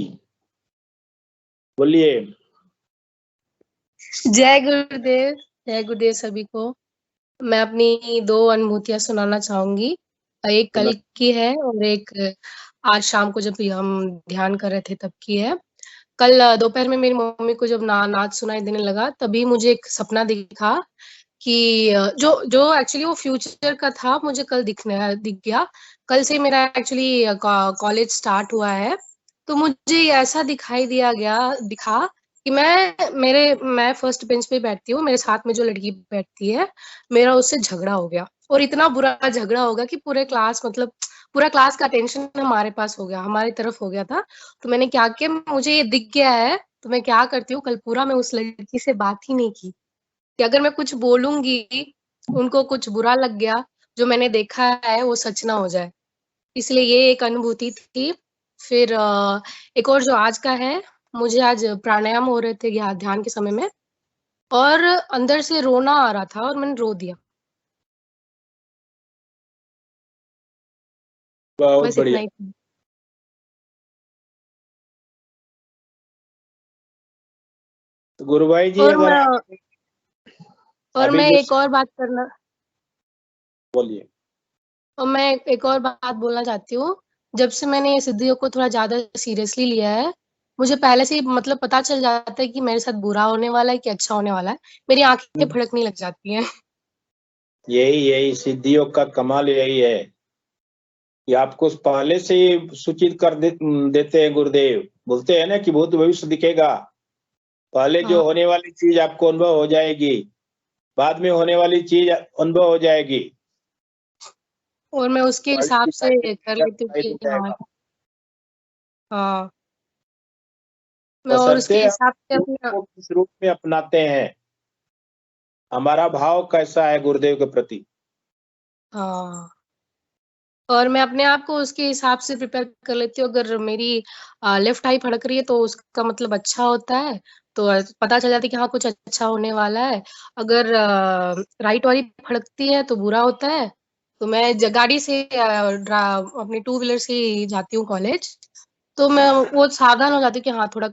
बोलिए। जय गुरुदेव। जय गुरुदेव सभी को। मैं अपनी दो अनुभूतियां सुनाना चाहूंगी। एक कल की है और एक आज शाम को जब हम ध्यान कर रहे थे तब की है। कल दोपहर में मेरी मम्मी को जब नाच सुनाई देने लगा तभी मुझे एक सपना दिखा कि जो एक्चुअली वो फ्यूचर का था, मुझे कल दिख गया। कल से मेरा एक्चुअली कॉलेज स्टार्ट हुआ है, तो मुझे ऐसा दिखा कि मैं फर्स्ट बेंच पे बैठती हूँ, मेरे साथ में जो लड़की बैठती है, मेरा उससे झगड़ा हो गया और इतना बुरा झगड़ा हो गया कि पूरा क्लास का अटेंशन हमारे पास हो गया, हमारी तरफ हो गया था। तो मैंने क्या किया, मुझे ये दिख गया है तो मैं क्या करती हूँ, कल पूरा मैं उस लड़की से बात ही नहीं की कि अगर मैं कुछ बोलूंगी उनको कुछ बुरा लग गया, जो मैंने देखा है वो सच ना हो जाए। इसलिए ये एक अनुभूति थी। फिर एक और जो आज का है, मुझे आज प्राणायाम हो रहे थे ध्यान के समय में और अंदर से रोना आ रहा था और मैंने रो दिया। बहुत बस बढ़िया। इतना ही था। तो गुरु भाई जी और अगर आप अभी मैं जो एक और बात करना बोलिए। और मैं एक और बात बोलना चाहती हूँ। जब से मैंने सिद्ध योग को थोड़ा ज्यादा सीरियसली लिया है, मुझे पहले से ही मतलब पता चल जाता है कि मेरे साथ बुरा होने वाला है कि अच्छा होने वाला है। मेरी आंखें फड़कने लग जाती हैं। यही सिद्ध योग का कमाल यही है कि आपको पहले से ही सूचित कर देते हैं गुरुदेव। बोलते हैं ना कि भूत भविष्य दिखेगा। पहले जो हाँ, होने वाली चीज आपको अनुभव हो जाएगी, बाद में होने वाली चीज अनुभव हो जाएगी। और मैं उसके हिसाब से कर लेती हूँ हो कि हाँ। जाएगा। हाँ, मैं और उसके बशर्ते हिसाब से आप अपना को किस रूप में अपनाते हैं, हमारा भाव कैसा है गुरुदेव के प्रति। हाँ, और मैं अपने आप को उसके हिसाब से प्रिपेयर कर लेती हूँ। अगर मेरी लेफ्ट आई फड़क रही है तो उसका मतलब अच्छा होता है, तो पता चल जाता है कि हाँ कुछ अच्छा होने वाला है। अगर राइट वाली फड़कती है तो बुरा होता है। तो मैं गाड़ी से अपनी टू व्हीलर से ही जाती हूँ कॉलेज, तो मैं वो सावधान हो जाती हूँ कि हाँ थोड़ा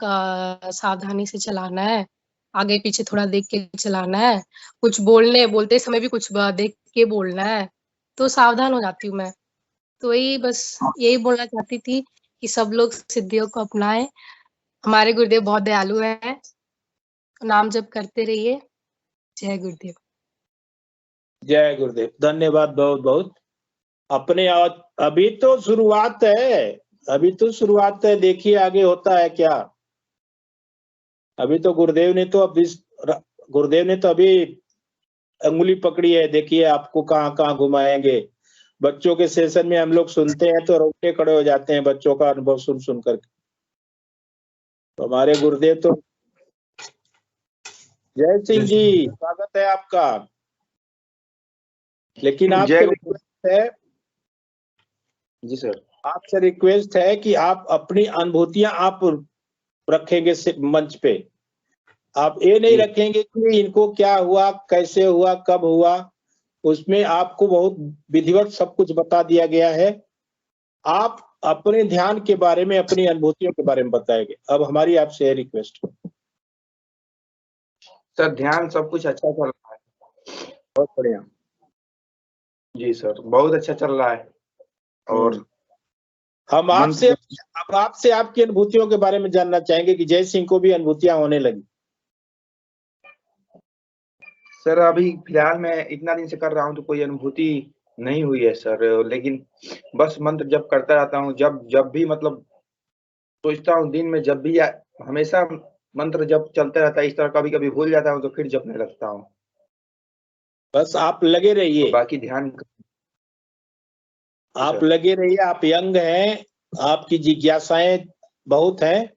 सावधानी से चलाना है, आगे पीछे थोड़ा देख के चलाना है, कुछ बोलते समय भी कुछ देख के बोलना है, तो सावधान हो जाती हूँ मैं। तो यही बोलना चाहती थी कि सब लोग सिद्धियों को अपनाएं। हमारे गुरुदेव बहुत दयालु हैं। नाम जप करते रहिए। जय गुरुदेव। जय गुरुदेव, धन्यवाद बहुत बहुत। अपने अभी तो शुरुआत है, अभी तो शुरुआत है, देखिए आगे होता है क्या। अभी तो गुरुदेव ने तो अभी अंगुली पकड़ी है, देखिए आपको कहाँ कहाँ घुमाएंगे। बच्चों के सेशन में हम लोग सुनते हैं तो रोटे खड़े हो जाते हैं बच्चों का अनुभव सुन सुन करके। तो हमारे गुरुदेव तो, जय सिंह जी, स्वागत है आपका। लेकिन आपसे रिक्वेस्ट है जी सर, आपसे रिक्वेस्ट है कि आप अपनी अनुभूतियां आप रखेंगे मंच पे। आप ये नहीं रखेंगे कि इनको क्या हुआ, कैसे हुआ, कब हुआ। उसमें आपको बहुत विधिवत सब कुछ बता दिया गया है। आप अपने ध्यान के बारे में, अपनी अनुभूतियों के बारे में बताएंगे। अब हमारी आपसे रिक्वेस्ट है। सर ध्यान सब कुछ अच्छा चल रहा है। बहुत बढ़िया जी सर, बहुत अच्छा चल रहा है। और हम आपसे आपकी अनुभूतियों के बारे में जानना चाहेंगे कि जय सिंह को भी अनुभूतियां होने लगी। सर अभी फिलहाल मैं इतना दिन से कर रहा हूँ तो कोई अनुभूति नहीं हुई है सर, लेकिन बस मंत्र जप करता रहता हूँ। जब भी मतलब सोचता हूँ दिन में, जब भी हमेशा मंत्र जप चलता रहता है। इस तरह कभी कभी भूल जाता हूँ तो फिर जपने लगता हूँ। बस आप लगे रहिए, तो बाकी ध्यान आप लगे रहिए। आप यंग हैं, आपकी जिज्ञासाएं बहुत हैं।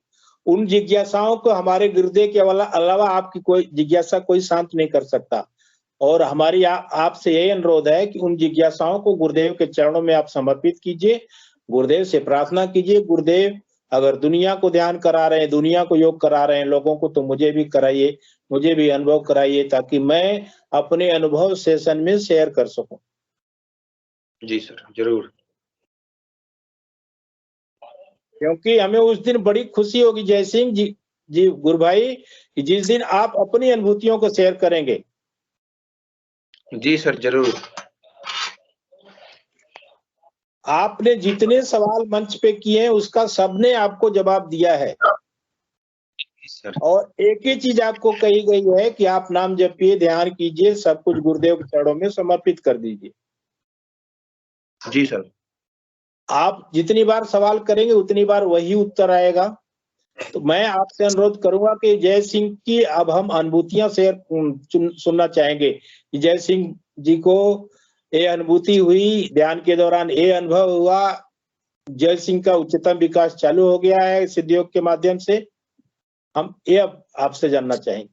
उन जिज्ञासाओं को हमारे गुरुदेव के अलावा आपकी कोई जिज्ञासा कोई शांत नहीं कर सकता। और हमारी आपसे यही अनुरोध है कि उन जिज्ञासाओं को गुरुदेव के चरणों में आप समर्पित कीजिए। गुरुदेव से प्रार्थना कीजिए, गुरुदेव अगर दुनिया को ध्यान करा रहे हैं, दुनिया को योग करा रहे हैं लोगों को, तो मुझे भी कराइए, मुझे भी अनुभव कराइए, ताकि मैं अपने अनुभव सेशन में शेयर कर सकूं। जी सर, जरूर। क्योंकि हमें उस दिन बड़ी खुशी होगी जय सिंह जी गुरु भाई, कि जिस दिन आप अपनी अनुभूतियों को शेयर करेंगे। जी सर, जरूर। आपने जितने सवाल मंच पे किए हैं उसका सबने आपको जवाब दिया है। सर। और एक ही चीज आपको कही गई है कि आप नाम जपिए, ध्यान कीजिए, सब कुछ गुरुदेव के चरणों में समर्पित कर दीजिए। जी सर। आप जितनी बार सवाल करेंगे उतनी बार वही उत्तर आएगा। तो मैं आपसे अनुरोध करूंगा कि जय सिंह की अब हम अनुभूतियां शेयर सुनना चाहेंगे कि जय सिंह जी को ये अनुभूति हुई, ध्यान के दौरान ये अनुभव हुआ, जय सिंह का उच्चतम विकास चालू हो गया है सिद्धयोग के माध्यम से। हम ये अब आपसे जानना चाहेंगे।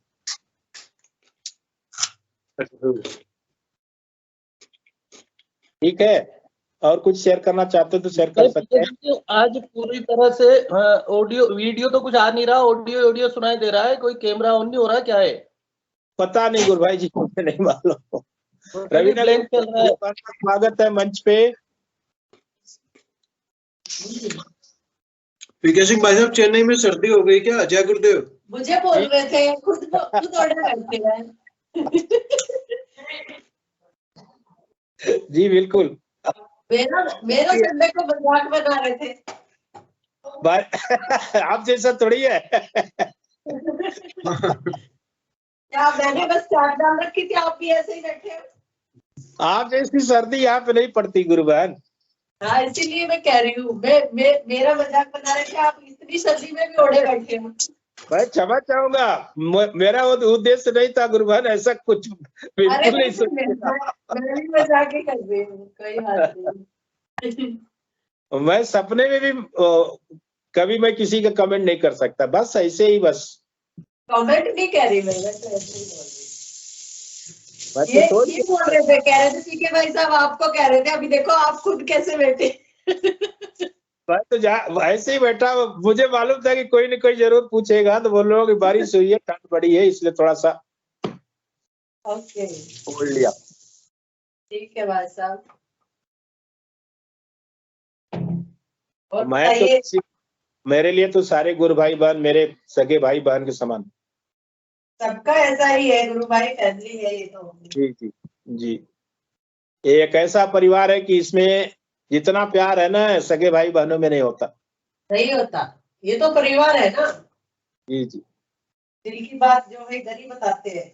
ठीक है, और कुछ शेयर करना चाहते हो तो शेयर कर सकते हैं। आज पूरी तरह से ऑडियो वीडियो तो कुछ आ नहीं रहा, ऑडियो सुनाई दे रहा है। कोई कैमरा ऑन नहीं हो रहा, क्या है पता नहीं गुरु भाई जी, मुझे नहीं मालूम। रवीना स्वागत है मंच पे। पीके सिंह भाई साहब, चेन्नई में सर्दी हो गई क्या? जय गुरुदेव। मुझे बोल रहे थे, खुद ऑर्डर करते हैं। जी बिल्कुल, मेरा संडे को मजाक बना रहे थे। आप जैसा थोड़ी है। क्या मैंने बस चाट डाल रखी थी, आप भी ऐसे ही बैठे हो। आप जैसी सर्दी यहाँ पे नहीं पड़ती गुरु बहन। हाँ, इसीलिए मैं कह रही हूँ, मेरा मजाक बना रहे थे, आप इतनी सर्दी में भी ओढ़े बैठे हो। मैं क्षमा चाहूंगा, मेरा वो उद्देश्य नहीं था गुरु बहन, ऐसा कुछ बिल्कुल नहीं सोचा। मैं भी मजाक ही कर रही हूँ, कोई बात नहीं। मैं सपने में भी कभी मैं किसी का कमेंट नहीं कर सकता, बस ऐसे ही, बस कमेंट नहीं कह रही मैं, ऐसे ही बोल रही। ये बोल रहे थे, कह रहे थे पीके भाई साहब आपको कह रहे थे, अभी देखो आप खुद कैसे बैठे। मैं तो ऐसे ही बैठा, मुझे मालूम था कि कोई न कोई जरूर पूछेगा, तो बोल रहा हूँ कि बारिश हुई है, ठंड पड़ी है, इसलिए थोड़ा सा ओके बोल लिया। ठीक है भाई साहब। मैं तो मेरे लिए तो सारे गुरु भाई बहन मेरे सगे भाई बहन के समान। सबका ऐसा ही है, गुरु भाई फैमिली है ये तो। जी जी जी, ये एक ऐसा परिवार है कि इसमें जितना प्यार है ना सगे भाई बहनों में नहीं होता। नहीं होता, ये तो परिवार है ना। जी जी, दिल की बात जो है घर ही बताते हैं।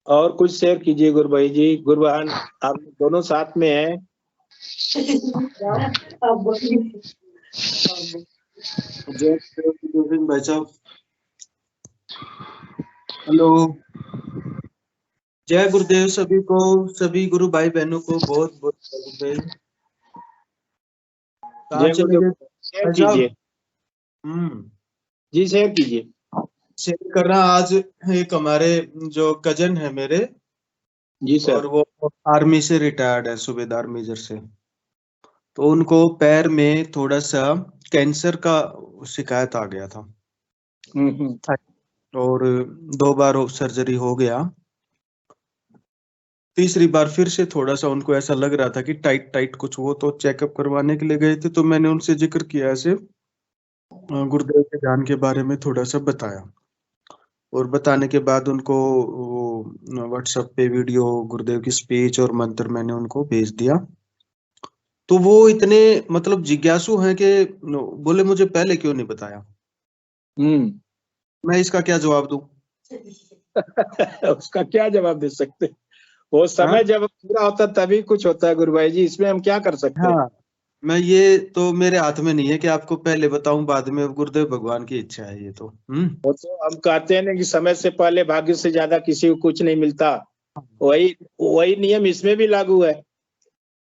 और कुछ शेयर कीजिए गुरु भाई जी। गुरु बहन आप दोनों साथ में हैं। जय गुरुदेव भाई साहब। हेलो, जय गुरुदेव सभी को, सभी गुरु भाई बहनों को बहुत बहुत गुरुदेव। कहाँ जय चले गुरुदेव, गए शेयर भाई साहब? कीजिए जी, शेयर कीजिए। शेयर कर रहा आज एक हमारे जो कजन है मेरे जी सर। और वो आर्मी से रिटायर्ड है, सूबेदार मेजर से। तो उनको पैर में थोड़ा सा कैंसर का शिकायत आ गया था और 2 बार सर्जरी हो गया। तीसरी बार फिर से थोड़ा सा उनको ऐसा लग रहा था कि टाइट टाइट कुछ, वो तो चेकअप करवाने के लिए गए थे। तो मैंने उनसे जिक्र किया ऐसे गुरुदेव के ध्यान के बारे में थोड़ा सा बताया, और बताने के बाद उनको व्हाट्सएप पे वीडियो गुरुदेव की स्पीच और मंत्र मैंने उनको भेज दिया। तो वो इतने मतलब जिज्ञासु हैं कि बोले मुझे पहले क्यों नहीं बताया। मैं इसका क्या जवाब दूं? उसका क्या जवाब दे सकते? वो समय जब पूरा होता तभी कुछ होता है गुरु भाई जी, इसमें हम क्या कर सकते हैं? हाँ, मैं ये तो मेरे हाथ में नहीं है कि आपको पहले बताऊं बाद में, गुरुदेव भगवान की इच्छा है ये तो। वो तो हम कहते हैं ना कि समय से पहले भाग्य से ज्यादा किसी को कुछ नहीं मिलता। वही नियम इसमें भी लागू है।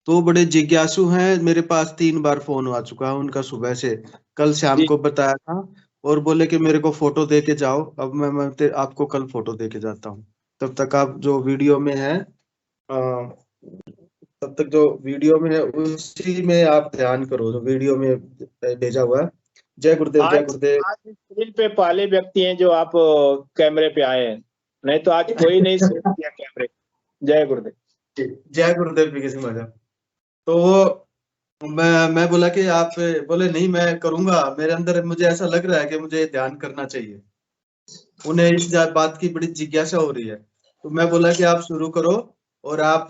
तो बड़े जिज्ञासु हैं, मेरे पास 3 बार फोन आ चुका है उनका सुबह से। कल शाम को बताया था और बोले कि मेरे को फोटो दे के जाओ। अब मैं आपको कल फोटो दे के जाता हूँ। तब तक आप जो वीडियो में है तब तक जो वीडियो में है उसी में आप ध्यान करो, जो वीडियो में भेजा हुआ है। जय गुरुदेव, जय गुरुदेव। आज स्क्रीन पे पहले व्यक्ति हैं जो आप कैमरे पे आए हैं, नहीं तो आज कोई नहीं शेयर किया कैमरे। जय गुरुदेव। जय गुरुदेव भी किसी मजा। तो मैं बोला कि आप, बोले नहीं मैं करूंगा, मेरे अंदर मुझे ऐसा लग रहा है कि मुझे ध्यान करना चाहिए। उन्हें इस बात की बड़ी जिज्ञासा हो रही है। तो मैं बोला कि आप शुरू करो। और आप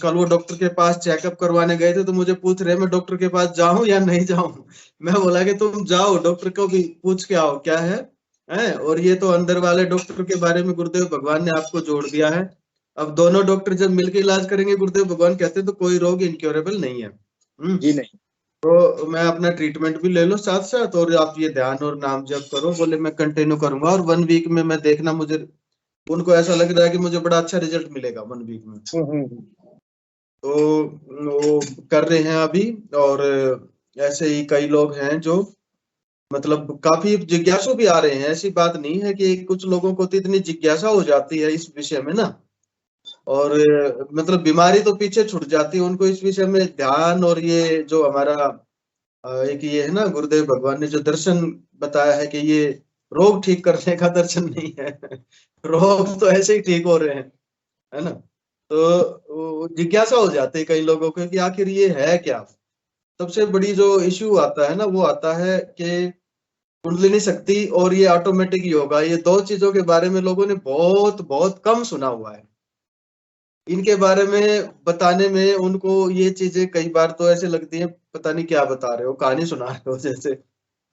कल वो डॉक्टर के पास चेकअप करवाने गए थे तो मुझे पूछ रहे मैं डॉक्टर के पास जाऊं या नहीं जाऊं। मैं बोला कि तुम जाओ, डॉक्टर को भी पूछ के आओ क्या है। और ये तो अंदर वाले डॉक्टर के बारे में गुरुदेव भगवान ने आपको जोड़ दिया है। अब दोनों डॉक्टर जब मिलकर इलाज करेंगे, गुरुदेव भगवान कहते हैं, तो कोई रोग इनक्योरेबल नहीं है। जी नहीं। तो मैं अपना ट्रीटमेंट भी ले लो साथ साथ, और आप ये ध्यान और नाम जप करो। बोले मैं कंटिन्यू करूंगा और 1 वीक में मैं देखना, मुझे उनको ऐसा लग रहा है कि मुझे बड़ा अच्छा रिजल्ट मिलेगा 1 वीक में। तो वो कर रहे हैं अभी। और ऐसे ही कई लोग हैं जो मतलब काफी जिज्ञासु भी आ रहे हैं। ऐसी बात नहीं है कि कुछ लोगों को तो इतनी जिज्ञासा हो जाती है इस विषय में ना, और मतलब बीमारी तो पीछे छूट जाती है उनको इस विषय में ध्यान। और ये जो हमारा एक ये है ना, गुरुदेव भगवान ने जो दर्शन बताया है कि ये रोग ठीक करने का दर्शन नहीं है। रोग तो ऐसे ही ठीक हो रहे हैं, है ना। तो जिज्ञासा हो जाती है कई लोगों को कि आखिर ये है क्या। सबसे बड़ी जो इश्यू आता है ना, वो आता है कि कुंडलिनी शक्ति और ये ऑटोमेटिक योगा, ये 2 चीजों के बारे में लोगों ने बहुत बहुत कम सुना हुआ है। इनके बारे में बताने में उनको ये चीजें कई बार तो ऐसे लगती है पता नहीं क्या बता रहे हो, कहानी सुना रहे हो जैसे।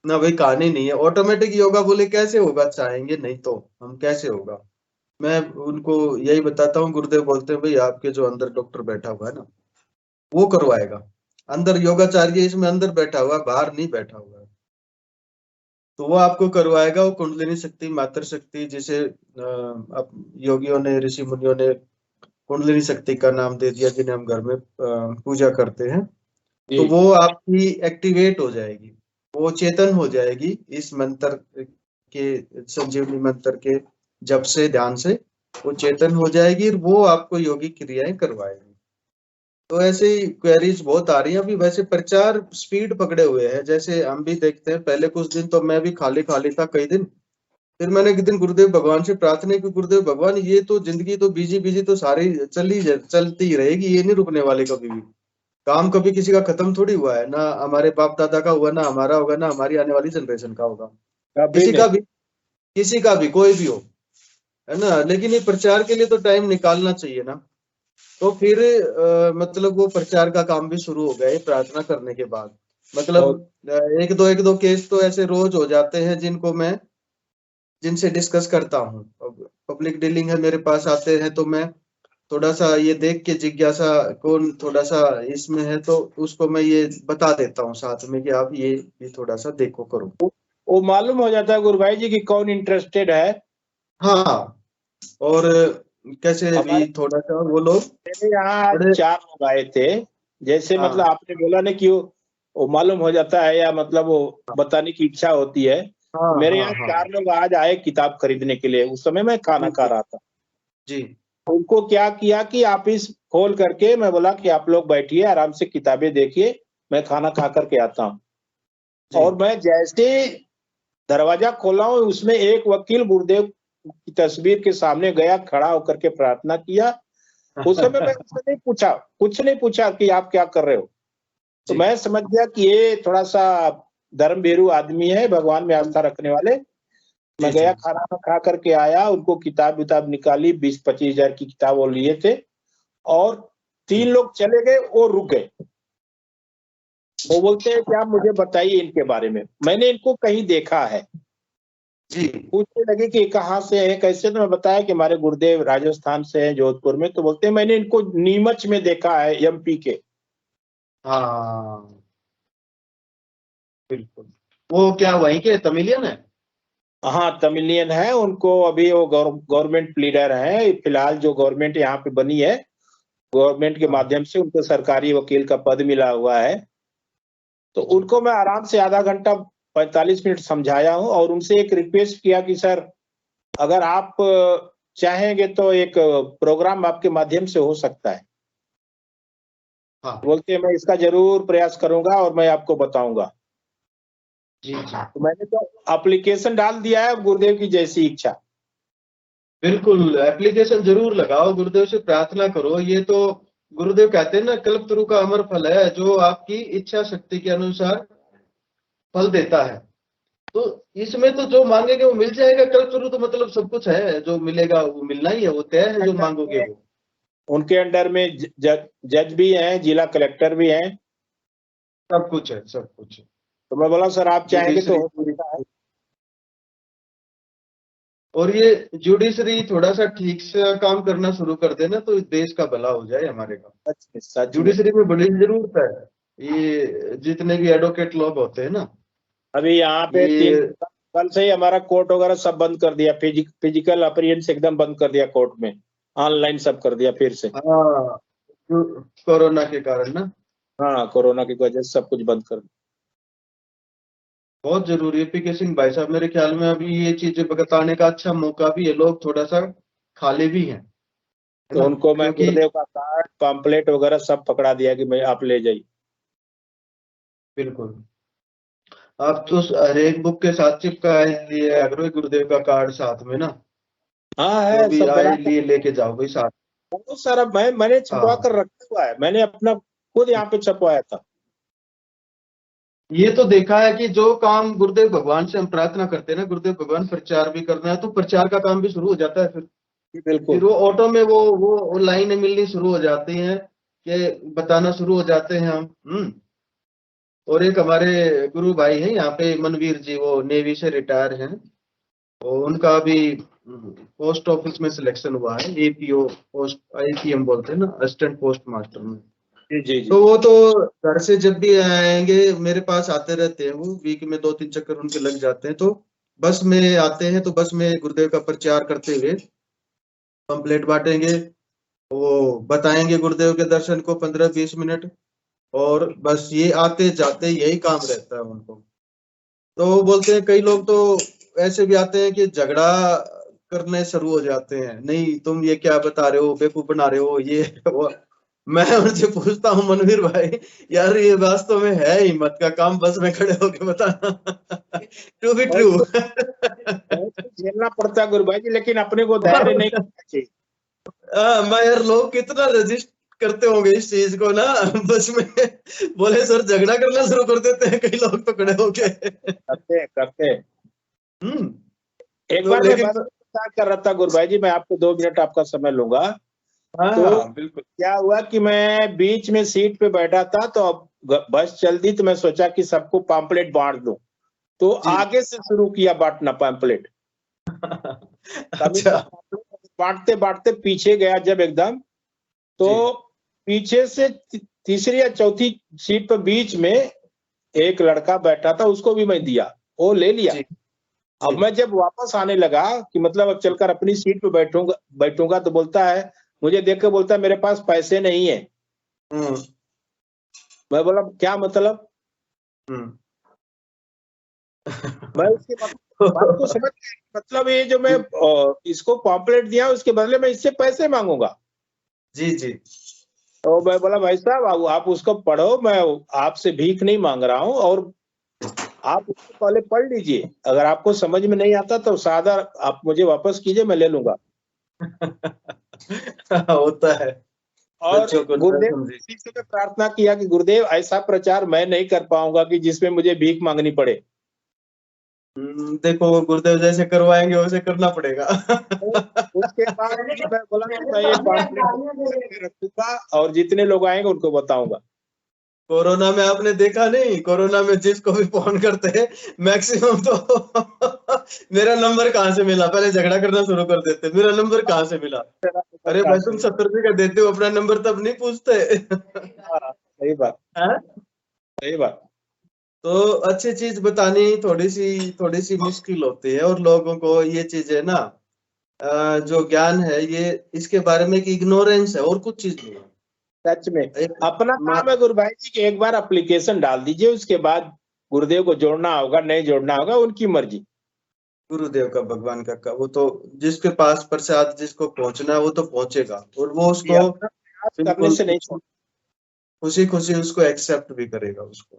ना भाई, कहानी नहीं है। ऑटोमेटिक योगा बोले कैसे होगा, चाहेंगे नहीं तो हम कैसे होगा। मैं उनको यही बताता हूँ, गुरुदेव बोलते हैं भाई आपके जो अंदर डॉक्टर बैठा हुआ है ना, वो करवाएगा। अंदर योगाचार्य इसमें अंदर बैठा हुआ है, बाहर नहीं बैठा हुआ है। तो वो आपको करवाएगा। वो कुंडलिनी शक्ति, मातृ शक्ति, जिसे योगियों ने, ऋषि मुनियों ने कुंडलिनी शक्ति का नाम दे दिया, जिन्हें हम घर में पूजा करते हैं। तो वो आपकी एक्टिवेट हो जाएगी, वो चेतन हो जाएगी इस मंत्र के, संजीवनी मंत्र के जप से, ध्यान से वो चेतन हो जाएगी। वो आपको योगी क्रियाएं करवाएगी। तो ऐसे ही क्वेरीज बहुत आ रही है अभी। वैसे प्रचार स्पीड पकड़े हुए है, जैसे हम भी देखते हैं। पहले कुछ दिन तो मैं भी खाली खाली था कई दिन। फिर मैंने एक दिन गुरुदेव भगवान से प्रार्थना की, गुरुदेव भगवान ये तो जिंदगी तो बिजी तो सारी चलती ही रहेगी, ये नहीं रुकने वाले कभी भी। काम कभी किसी का खत्म थोड़ी हुआ है, ना हमारे बाप दादा का हुआ, ना हमारा होगा, ना हमारी आने वाली जनरेशन का होगा, किसी का भी कोई भी हो, है ना। लेकिन ये प्रचार के लिए तो टाइम निकालना चाहिए ना। तो फिर मतलब वो प्रचार का काम भी शुरू हो गया है प्रार्थना करने के बाद। मतलब एक दो केस तो ऐसे रोज हो जाते हैं जिनको मैं जिनसे डिस्कस करता हूँ। पब्लिक डीलिंग है, मेरे पास आते हैं तो मैं थोड़ा सा ये देख के जिज्ञासा कौन थोड़ा सा इसमें है तो उसको मैं ये बता देता हूँ साथ में कि आप ये थोड़ा सा देखो करो। वो मालूम हो जाता है गुरु भाई जी कि कौन इंटरेस्टेड है। हाँ, और कैसे भी थोड़ा सा वो लोग मेरे यहाँ 4 लोग आए थे, जैसे हाँ। मतलब आपने बोला ना कि वो मालूम हो जाता है या मतलब वो बताने की इच्छा होती है। हाँ, मेरे हाँ, यहाँ हाँ। 4 लोग आज आए किताब खरीदने के लिए, उस समय मैं खाना खा रहा था जी। उनको क्या किया कि ऑफिस खोल करके मैं बोला कि आप लोग बैठिए आराम से किताबें देखिए, मैं खाना खा करके आता हूँ। और मैं जैसे दरवाजा खोला हूँ उसमें एक वकील गुरुदेव की तस्वीर के सामने गया, खड़ा होकर के प्रार्थना किया। उस समय मैं उससे नहीं पूछा, कुछ नहीं पूछा कि आप क्या कर रहे हो, तो मैं समझ गया कि ये थोड़ा सा धर्मभीरू आदमी है, भगवान में आस्था रखने वाले। मैं गया, खाना खा करके आया, उनको किताब विताब निकाली, 20-25 हजार की किताब वो लिए थे, और 3 लोग चले गए, वो रुक गए। वो बोलते हैं कि आप मुझे बताइए इनके बारे में, मैंने इनको कहीं देखा है। पूछने लगे कि कहाँ से है कैसे, तो मैं बताया कि हमारे गुरुदेव राजस्थान से हैं, जोधपुर में। तो बोलते हैं मैंने इनको नीमच में देखा है, एमपी के। हाँ बिल्कुल, वो क्या वहीं के तमिलियन है? हाँ तमिलियन है, उनको अभी वो गवर्नमेंट लीडर है फिलहाल, जो गवर्नमेंट यहाँ पे बनी है, गवर्नमेंट के माध्यम से उनको सरकारी वकील का पद मिला हुआ है। तो उनको मैं आराम से आधा घंटा 45 मिनट समझाया हूँ, और उनसे एक रिक्वेस्ट किया कि सर अगर आप चाहेंगे तो एक प्रोग्राम आपके माध्यम से हो सकता है। हाँ। बोलते हैं मैं इसका जरूर प्रयास करूंगा और मैं आपको बताऊंगा। जी। तो मैंने तो एप्लीकेशन डाल दिया है, गुरुदेव की जैसी इच्छा। बिल्कुल, एप्लीकेशन जरूर लगाओ, गुरुदेव से प्रार्थना करो। ये तो गुरुदेव कहते हैं ना, कल्पतरु का अमर फल है, जो आपकी इच्छा शक्ति के अनुसार फल देता है। तो इसमें तो जो मांगेंगे वो मिल जाएगा। कल्पतरु तो मतलब सब कुछ है, जो मिलेगा वो मिलना ही है, वो तय है, जो मांगोगे वो। उनके अंडर में जज भी हैं, जिला कलेक्टर भी हैं, सब कुछ है, सब कुछ है। तो मैं बोला सर आप चाहेंगे तो हो सकता है। और ये जुडिशरी थोड़ा सा ठीक से काम करना शुरू कर देना तो देश का भला हो जाए हमारे का। जुडिशरी में बड़ी जरूरत है, ये जितने भी एडवोकेट लोग होते हैं ना। अभी यहाँ पे 3 कल से ही हमारा कोर्ट वगैरह सब बंद कर दिया, फिजिकल अपीयरेंस एकदम बंद कर दिया कोर्ट में, ऑनलाइन सब कर दिया फिर से। हाँ, कोरोना के कारण ना। हाँ कोरोना की वजह से सब कुछ बंद कर दिया। बहुत जरूरी है पीके सिंह भाई साहब, मेरे ख्याल में अभी ये चीजें बताने का अच्छा मौका भी है, लोग थोड़ा सा खाली भी हैं। तो उनको मैं गुरुदेव का कार्ड पम्पलेट वगैरह सब पकड़ा दिया कि मैं आप ले जाइए। बिल्कुल, आप तो हर एक बुक के साथ चिपका लिए अगर गुरुदेव का कार्ड साथ में ना। हाँ है, जो भी सब आए लिए लेके जाओ भाई साथ। बहुत सारा मैंने छपवा कर रखा हुआ है, मैंने अपना खुद यहाँ पे छपवाया था। ये तो देखा है कि जो काम गुरुदेव भगवान से हम प्रार्थना करते हैं ना, गुरुदेव भगवान प्रचार भी करना है तो प्रचार का काम भी शुरू हो जाता है फिर। बिल्कुल। फिर वो ऑटो में वो लाइनें मिलनी शुरू हो जाती हैं कि बताना शुरू हो जाते हैं हम। और एक हमारे गुरु भाई हैं यहाँ पे मनवीर जी, वो नेवी से रिटायर हैं, और उनका भी पोस्ट ऑफिस में सिलेक्शन हुआ है, एपीओ पोस्ट, आईपीएम बोलते हैं ना, असिस्टेंट पोस्ट मास्टर में। जी। तो वो तो घर से जब भी आएंगे मेरे पास आते रहते हैं, वो वीक में 2-3 चक्कर उनके लग जाते हैं। तो बस में आते हैं तो बस में गुरुदेव का प्रचार करते हुए पंपलेट बांटेंगे, वो बताएंगे गुरुदेव के दर्शन को 15-20 मिनट, और बस ये आते जाते यही काम रहता है उनको। तो वो बोलते हैं कई लोग तो ऐसे भी आते हैं कि झगड़ा करने शुरू हो जाते हैं, नहीं तुम ये क्या बता रहे हो, बेवकूफ बना रहे हो, ये वो। मैं उनसे पूछता हूँ मनवीर भाई, यार ये वास्तव में है हिम्मत का काम, बस में खड़े होके बताना। To be true. झेलना पड़ता है गुरु भाई जी, लेकिन अपने को धैर्य नहीं करना चाहिए। मैं यार लोग कितना रजिस्ट करते होंगे इस चीज को ना, बस में बोले सर झगड़ा करना शुरू कर देते हैं कई लोग तो खड़े होके। करते। एक बार मैं बस कर रहा था गुरु भाई जी, मैं आपको 2 मिनट आपका समय लूंगा। तो बिल्कुल। क्या हुआ कि मैं बीच में सीट पे बैठा था, तो अब बस चल दी, तो मैं सोचा कि सबको पम्पलेट बांट दूं, तो आगे से शुरू किया बांटना पम्पलेट। अच्छा बांटते बांटते पीछे गया जब एकदम, तो पीछे से तीसरी या चौथी सीट पर बीच में एक लड़का बैठा था, उसको भी मैं दिया, वो ले लिया। अब मैं जब वापस आने लगा कि मतलब अब चलकर अपनी सीट पे बैठूंगा तो बोलता है, मुझे देख के बोलता है मेरे पास पैसे नहीं है। मैं बोला क्या मतलब? मैं उसके बात को समझ गया, मतलब ये जो मैं इसको पॉम्पलेट दिया उसके बदले में इससे पैसे मांगूंगा। जी तो मैं बोला भाई साहब आप उसको पढ़ो, मैं आपसे भीख नहीं मांग रहा हूँ, और आप उसको पहले पढ़ लीजिए, अगर आपको समझ में नहीं आता तो सादा आप मुझे वापस कीजिए, मैं ले लूंगा। होता है। और गुरुदेव से मैं प्रार्थना किया कि गुरुदेव ऐसा प्रचार मैं नहीं कर पाऊंगा कि जिसमें मुझे भीख मांगनी पड़े। देखो गुरुदेव जैसे करवाएंगे वैसे करना पड़ेगा। उसके बाद मैं बोला कि मैं ये पॉम्पलेट रखूंगा और जितने लोग आएंगे उनको बताऊंगा। कोरोना में आपने देखा नहीं, कोरोना में जिसको भी फोन करते हैं मैक्सिमम तो मेरा नंबर कहाँ से मिला, पहले झगड़ा करना शुरू कर देते, मेरा नंबर कहाँ से मिला। अरे भाई तुम 70 रुपए का देते हो, अपना नंबर तब नहीं पूछते। सही बात, सही बात। तो अच्छी चीज बतानी थोड़ी सी मुश्किल होती है, और लोगों को ये चीज है ना, जो ज्ञान है ये इसके बारे में इग्नोरेंस है और कुछ चीज नहीं है। सच में अपना काम है गुरु भाई जी कि एक बार एप्लीकेशन डाल दीजिए, उसके बाद गुरुदेव को जोड़ना होगा नहीं जोड़ना होगा उनकी मर्जी। गुरुदेव का भगवान का वो तो जिसके पास प्रसाद जिसको पहुंचना है वो तो पहुंचेगा, और वो उसको करने से नहीं, खुशी खुशी उसको एक्सेप्ट भी करेगा उसको।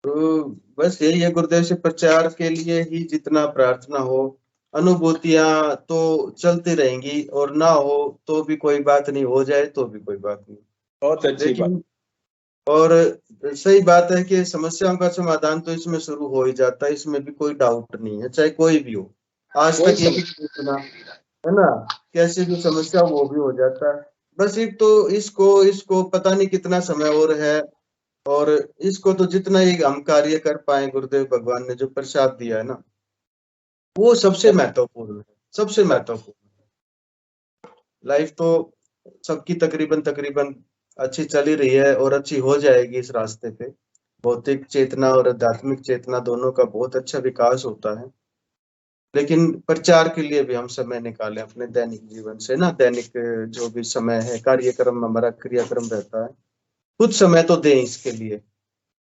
तो बस यही है, गुरुदेव से प्रचार के लिए ही जितना प्रार्थना हो, अनुभूतियां तो चलती रहेंगी, और ना हो तो भी कोई बात नहीं, हो जाए तो भी कोई बात नहीं। बहुत अच्छी बात। और सही बात है कि समस्याओं का समाधान तो इसमें शुरू हो ही जाता है, इसमें भी कोई डाउट नहीं है, चाहे कोई भी हो। आज तक ये सुना है ना, कैसी भी समस्या वो भी हो जाता है। बस एक तो इसको पता नहीं कितना समय और है, और इसको तो जितना ही हम कार्य कर पाए, गुरुदेव भगवान ने जो प्रसाद दिया है ना, वो सबसे महत्वपूर्ण है, सबसे महत्वपूर्ण। लाइफ तो सबकी तकरीबन अच्छी चली रही है और अच्छी हो जाएगी इस रास्ते पे। भौतिक चेतना और आध्यात्मिक चेतना दोनों का बहुत अच्छा विकास होता है, लेकिन प्रचार के लिए भी हम समय निकालें अपने दैनिक जीवन से ना, दैनिक जो भी समय है, कार्यक्रम हमारा क्रियाक्रम रहता है, कुछ समय तो दें इसके लिए।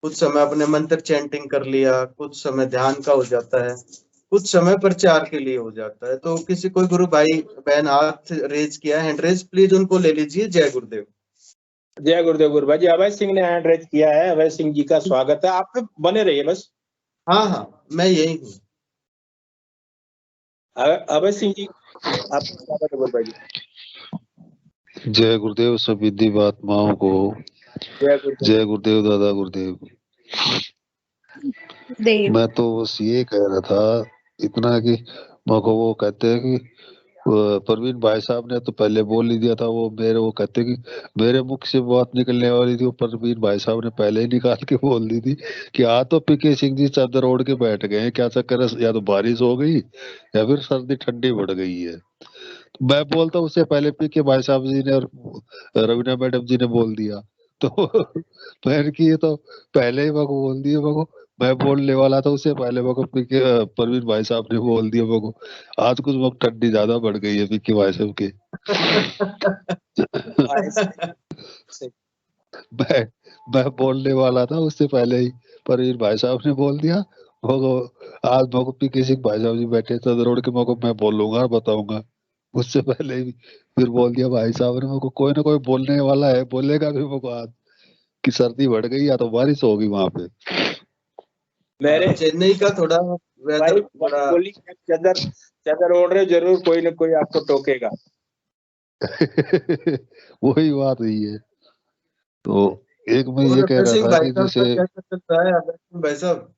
कुछ समय अपने मंत्र चैंटिंग कर लिया, कुछ समय ध्यान का हो जाता है, कुछ समय प्रचार के लिए हो जाता है। तो किसी कोई गुरु भाई बहन हाथ रेज किया, हैंड रेज, प्लीज उनको ले लीजिए। जय गुरुदेव। जय गुरुदेव। गुरु भाई जी, अभय सिंह ने हैंड रेज किया है। अभय सिंह जी का स्वागत है, आप बने रहिए बस। हाँ मैं यही हूँ। अभय सिंह जी आप स्वागत है गुरु भाई जी। जय गुरुदेव सभी दिव्यात्माओं को। जय गुरुदेव दादा गुरुदेव। मैं तो बस ये कह रहा था इतना कि वो कहते हैं कि परवीन भाई साहब ने तो पहले बोल ही दिया था, वो कहते कि मेरे मुख से बात निकलने वाली थी, वो परवीन भाई साहब ने पहले ही निकाल के बोल दी थी कि तो पीके सिंह जी चादर ओढ़ के बैठ गए हैं, क्या चक्कर है, या तो बारिश हो गई या फिर सर्दी ठंडी बढ़ गई है। तो मैं बोलता उससे पहले पीके भाई साहब जी ने और रवीना मैडम जी ने बोल दिया, तो मैंने की तो पहले ही को बोल दिया, मैं बोलने वाला था उससे पहले परवीन भाई साहब ने बोल दिया। आज कुछ वक्त ठंडी ज्यादा बढ़ गई है पिक्की भाई साहब के। मैं बोलने वाला था उससे पहले ही परवीन भाई साहब ने बोल दिया। आज पिक्की सिंह भाई साहब जी बैठे चादर ओढ़ के मैं बोलूंगा, बताऊंगा। उससे पहले ही फिर बोल दिया भाई साहब ने, कोई ना कोई बोलने वाला है, बोलेगा भी आज कि सर्दी बढ़ गई या तो बारिश होगी वहां पे। मेरे चेन्नई का थोड़ा वेदर चादर ओढ़ रहे, जरूर कोई ना कोई आपको टोकेगा। वही बात हुई है। तो एक मैं ये कह रहा था कि जैसे भाई साहब,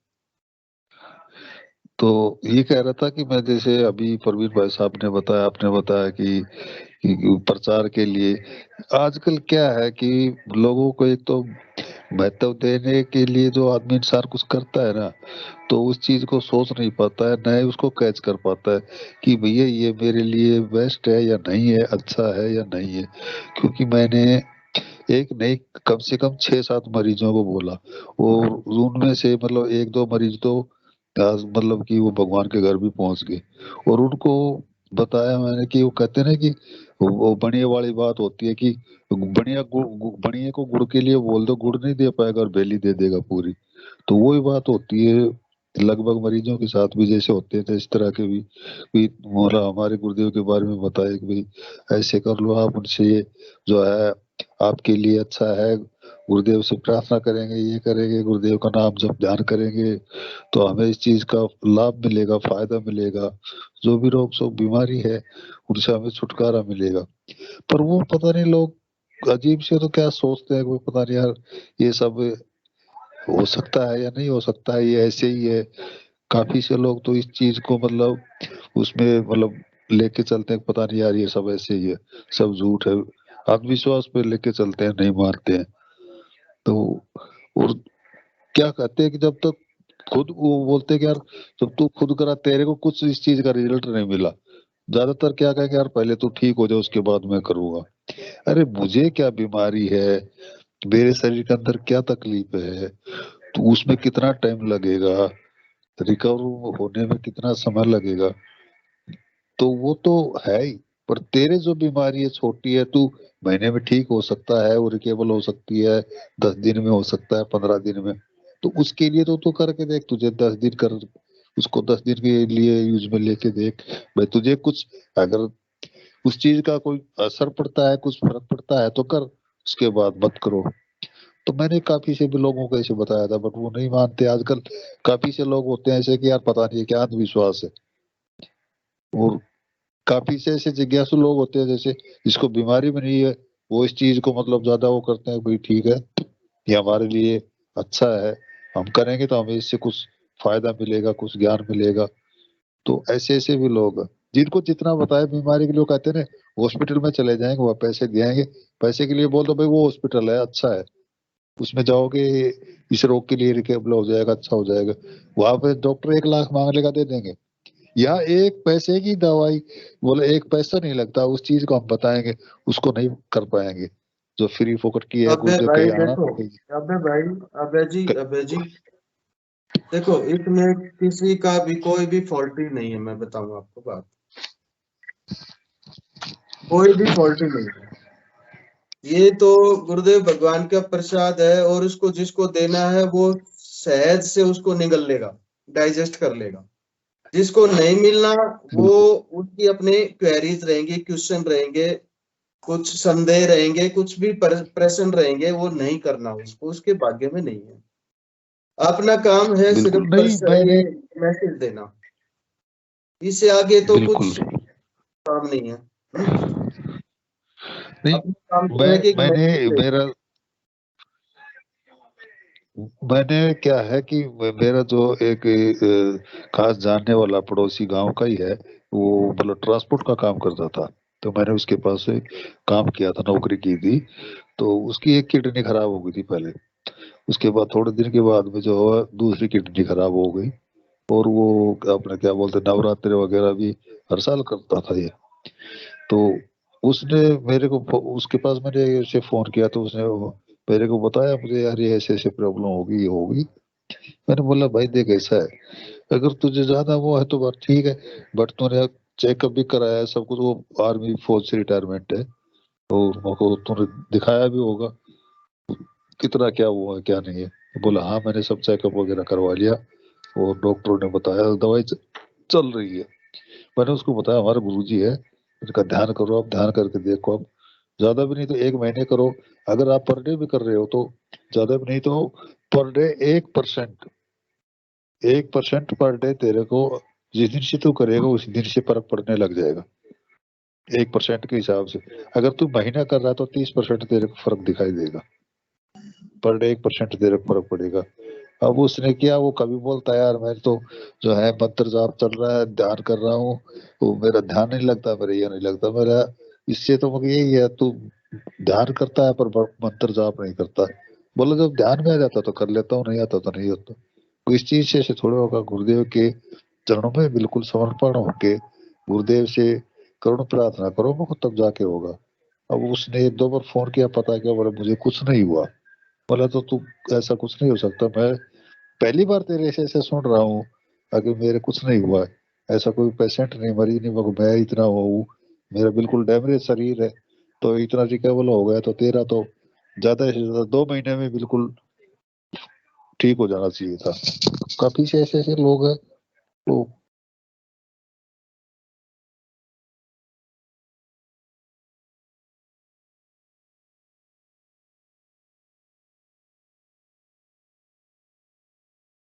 तो ये कह रहा था कि मैं जैसे अभी परवीन भाई साहब ने बताया, आपने बताया कि प्रचार के लिए आजकल क्या है कि लोगों को एक तो महत्व देने के लिए जो आदमी इंसान कुछ करता है ना, तो उस चीज को सोच नहीं पाता है, न ही उसको कैच कर पाता है कि भैया ये मेरे लिए बेस्ट है या नहीं है, अच्छा है या नहीं है। क्योंकि मैंने एक नहीं, कम से कम 6-7 मरीजों को बोला, और उनमें से मतलब 1-2 मरीज तो आज मतलब कि वो भगवान के घर भी पहुंच गए। और उनको बताया मैंने कि वो कहते हैं ना कि वो बढ़िया वाली बात होती है कि बढ़िया को गुड़ के लिए बोल दो, गुड़ नहीं दे पाएगा और बेली दे देगा पूरी। तो वही बात होती है लगभग मरीजों के साथ भी, जैसे होते थे इस तरह के भी मतलब हमारे गुरुदेव के बारे में बताया कि भाई ऐसे कर लो आप, उनसे ये जो है आपके लिए अच्छा है, गुरुदेव से प्रार्थना करेंगे, ये करेंगे, गुरुदेव का नाम जब ध्यान करेंगे तो हमें इस चीज का लाभ मिलेगा, फायदा मिलेगा, जो भी रोग शोक बीमारी है उनसे हमें छुटकारा मिलेगा। पर वो पता नहीं लोग अजीब से तो क्या सोचते हैं, कोई पता नहीं यार ये सब हो सकता है या नहीं हो सकता है, ये ऐसे ही है। काफी से लोग तो इस चीज को मतलब उसमें मतलब लेके चलते हैं, पता नहीं यार ये सब ऐसे ही है, सब झूठ है, अंधविश्वास पे लेके चलते हैं, नहीं मानते हैं। तो और क्या कहते हैं कि जब तक खुद वो बोलते हैं कि यार जब तू खुद करा तेरे को कुछ इस चीज का रिजल्ट नहीं मिला, ज्यादातर क्या कहेंगे यार पहले तू ठीक हो जाए उसके बाद मैं करूंगा। अरे मुझे क्या बीमारी है, मेरे शरीर के अंदर क्या तकलीफ है, तो उसमें कितना टाइम लगेगा, रिकवर होने में कितना समय लगेगा, तो वो तो है ही। पर तेरे जो बीमारी है छोटी है, तू महीने में ठीक हो सकता है, वो रिकवर हो सकती है, 10 दिन में हो सकता है, 15 दिन में। तो उसके लिए तो तू करके देख, तुझे 10 दिन कर, उसको 10 दिन के लिए यूज में लेके देख। भाई तुझे कुछ अगर उस चीज का कोई असर पड़ता है, कुछ फर्क पड़ता है तो कर, उसके बाद मत करो। तो मैंने काफी से भी लोगों को ऐसे बताया था, बट वो नहीं मानते। आजकल काफी से लोग होते हैं ऐसे कि यार पता नहीं क्या अंधविश्वास है। और काफी से ऐसे जिज्ञासु लोग होते हैं जैसे जिसको बीमारी भी नहीं है, वो इस चीज को मतलब ज्यादा वो करते हैं, भाई ठीक है ये हमारे लिए अच्छा है, हम करेंगे तो हमें इससे कुछ फायदा मिलेगा, कुछ ज्ञान मिलेगा। तो ऐसे ऐसे भी लोग हैं। जिनको जितना बताया बीमारी के लिए, कहते हैं ना हॉस्पिटल में चले जाएंगे, वहाँ पैसे दिएंगे, पैसे के लिए बोल दो भाई वो हॉस्पिटल है अच्छा है, उसमें जाओगे इस रोग के लिए रिकवर हो जाएगा, अच्छा हो जाएगा। वहां पे डॉक्टर 1 लाख मांग लेगा, दे देंगे। यहाँ एक पैसे की दवाई, बोले 1 पैसा नहीं लगता, उस चीज को हम बताएंगे उसको नहीं कर पाएंगे, जो फ्री फोकट की है अबे गुरुदेव के भाई यहाँ आना देखो, पड़ेगी। अबे भाई, अबे जी देखो, इसमें किसी का भी कोई भी फॉल्टी नहीं है। मैं बताऊं आपको बात, कोई भी फॉल्टी नहीं है। ये तो गुरुदेव भगवान का प्रसाद है, और उसको जिसको देना है वो सहज से उसको निगल लेगा, डाइजेस्ट कर लेगा। जिसको नहीं मिलना वो उसकी अपने क्वेरीज रहेंगे, क्वेश्चन रहेंगे, कुछ संदेह रहेंगे, कुछ भी प्रश्न रहेंगे, वो नहीं करना उसको, उसके भाग्य में नहीं है। अपना काम है सिर्फ बिल्कुल नहीं, ये मैंने मैसेज देना, इससे आगे तो बिल्कुल कुछ काम नहीं है। नहीं, अपना काम तो है कि एक मैंने मैसेज देना। मेरा मैंने क्या है कि मेरा जो एक खास जानने वाला पड़ोसी गांव का ही है, वो मतलब ट्रांसपोर्ट का काम करता था। तो मैंने उसके पास से काम किया था, नौकरी की थी। तो उसकी एक किडनी खराब हो गई थी पहले, उसके बाद थोड़े दिन के बाद में जो है दूसरी किडनी खराब हो गई। और वो अपने क्या बोलते नवरात्रि वगैरह भी हर साल करता था ये। तो उसने मेरे को उसके पास मैंने उसे फोन किया, तो उसने मेरे को बताया मुझे, यार ये ऐसे ऐसे प्रॉब्लम होगी, ये होगी। मैंने बोला भाई देख ऐसा है, अगर तुझे ज्यादा वो है तो बात ठीक है, बट तूने चेकअप भी कराया है सब कुछ, वो आर्मी फौज से रिटायरमेंट है, तो उनको तूने दिखाया भी होगा कितना क्या हुआ है क्या नहीं है। तो बोला हाँ मैंने सब चेकअप वगैरह करवा लिया, और डॉक्टरों ने बताया दवाई चल रही है। मैंने उसको बताया हमारे गुरुजी है, उनका ध्यान करो, आप ध्यान करके देखो, आप ज्यादा भी नहीं तो 1 महीने करो। अगर आप पर डे भी कर रहे हो तो ज्यादा भी नहीं तो पर डे 1% पर डे तेरे को जिस दिन से तू करेगा उसी दिन से फर्क पड़ने लग जाएगा। 1% के हिसाब से अगर तू महीना कर रहा है तो 30% तेरे को फर्क दिखाई देगा, पर डे 1% तेरे को फर्क पड़ेगा। अब उसने किया, वो कभी बोलता है यार मैं तो जो है मंत्र जाप चल रहा है, ध्यान कर रहा हूँ, वो मेरा ध्यान नहीं लगता, मेरा ये नहीं लगता मेरा। इससे तो मुझे यही है, तू ध्यान करता है पर मंत्र जाप नहीं करता। बोला जब ध्यान में आ जाता तो कर लेता हूँ, नहीं आता तो नहीं होता। तो इस चीज से थोड़ा होगा, गुरुदेव के चरणों में बिल्कुल समर्पण होके गुरुदेव से करुण प्रार्थना करो, मुझको तब जाके होगा। अब उसने 1-2 बार फोन किया, पता क्या बोला, मुझे कुछ नहीं हुआ। बोला तो तू ऐसा कुछ नहीं हो सकता, मैं पहली बार तेरे से ऐसे सुन रहा हूँ अगर मेरे कुछ नहीं हुआ है, ऐसा कोई पेशेंट नहीं, मरीज नहीं, मगर मैं इतना हूँ, मेरा बिल्कुल डैमेज शरीर है, तो इतना रिकवर हो गया, तो तेरा तो ज्यादा से ज्यादा 2 महीने में बिल्कुल ठीक हो जाना चाहिए था। काफी से ऐसे लोग हैं तो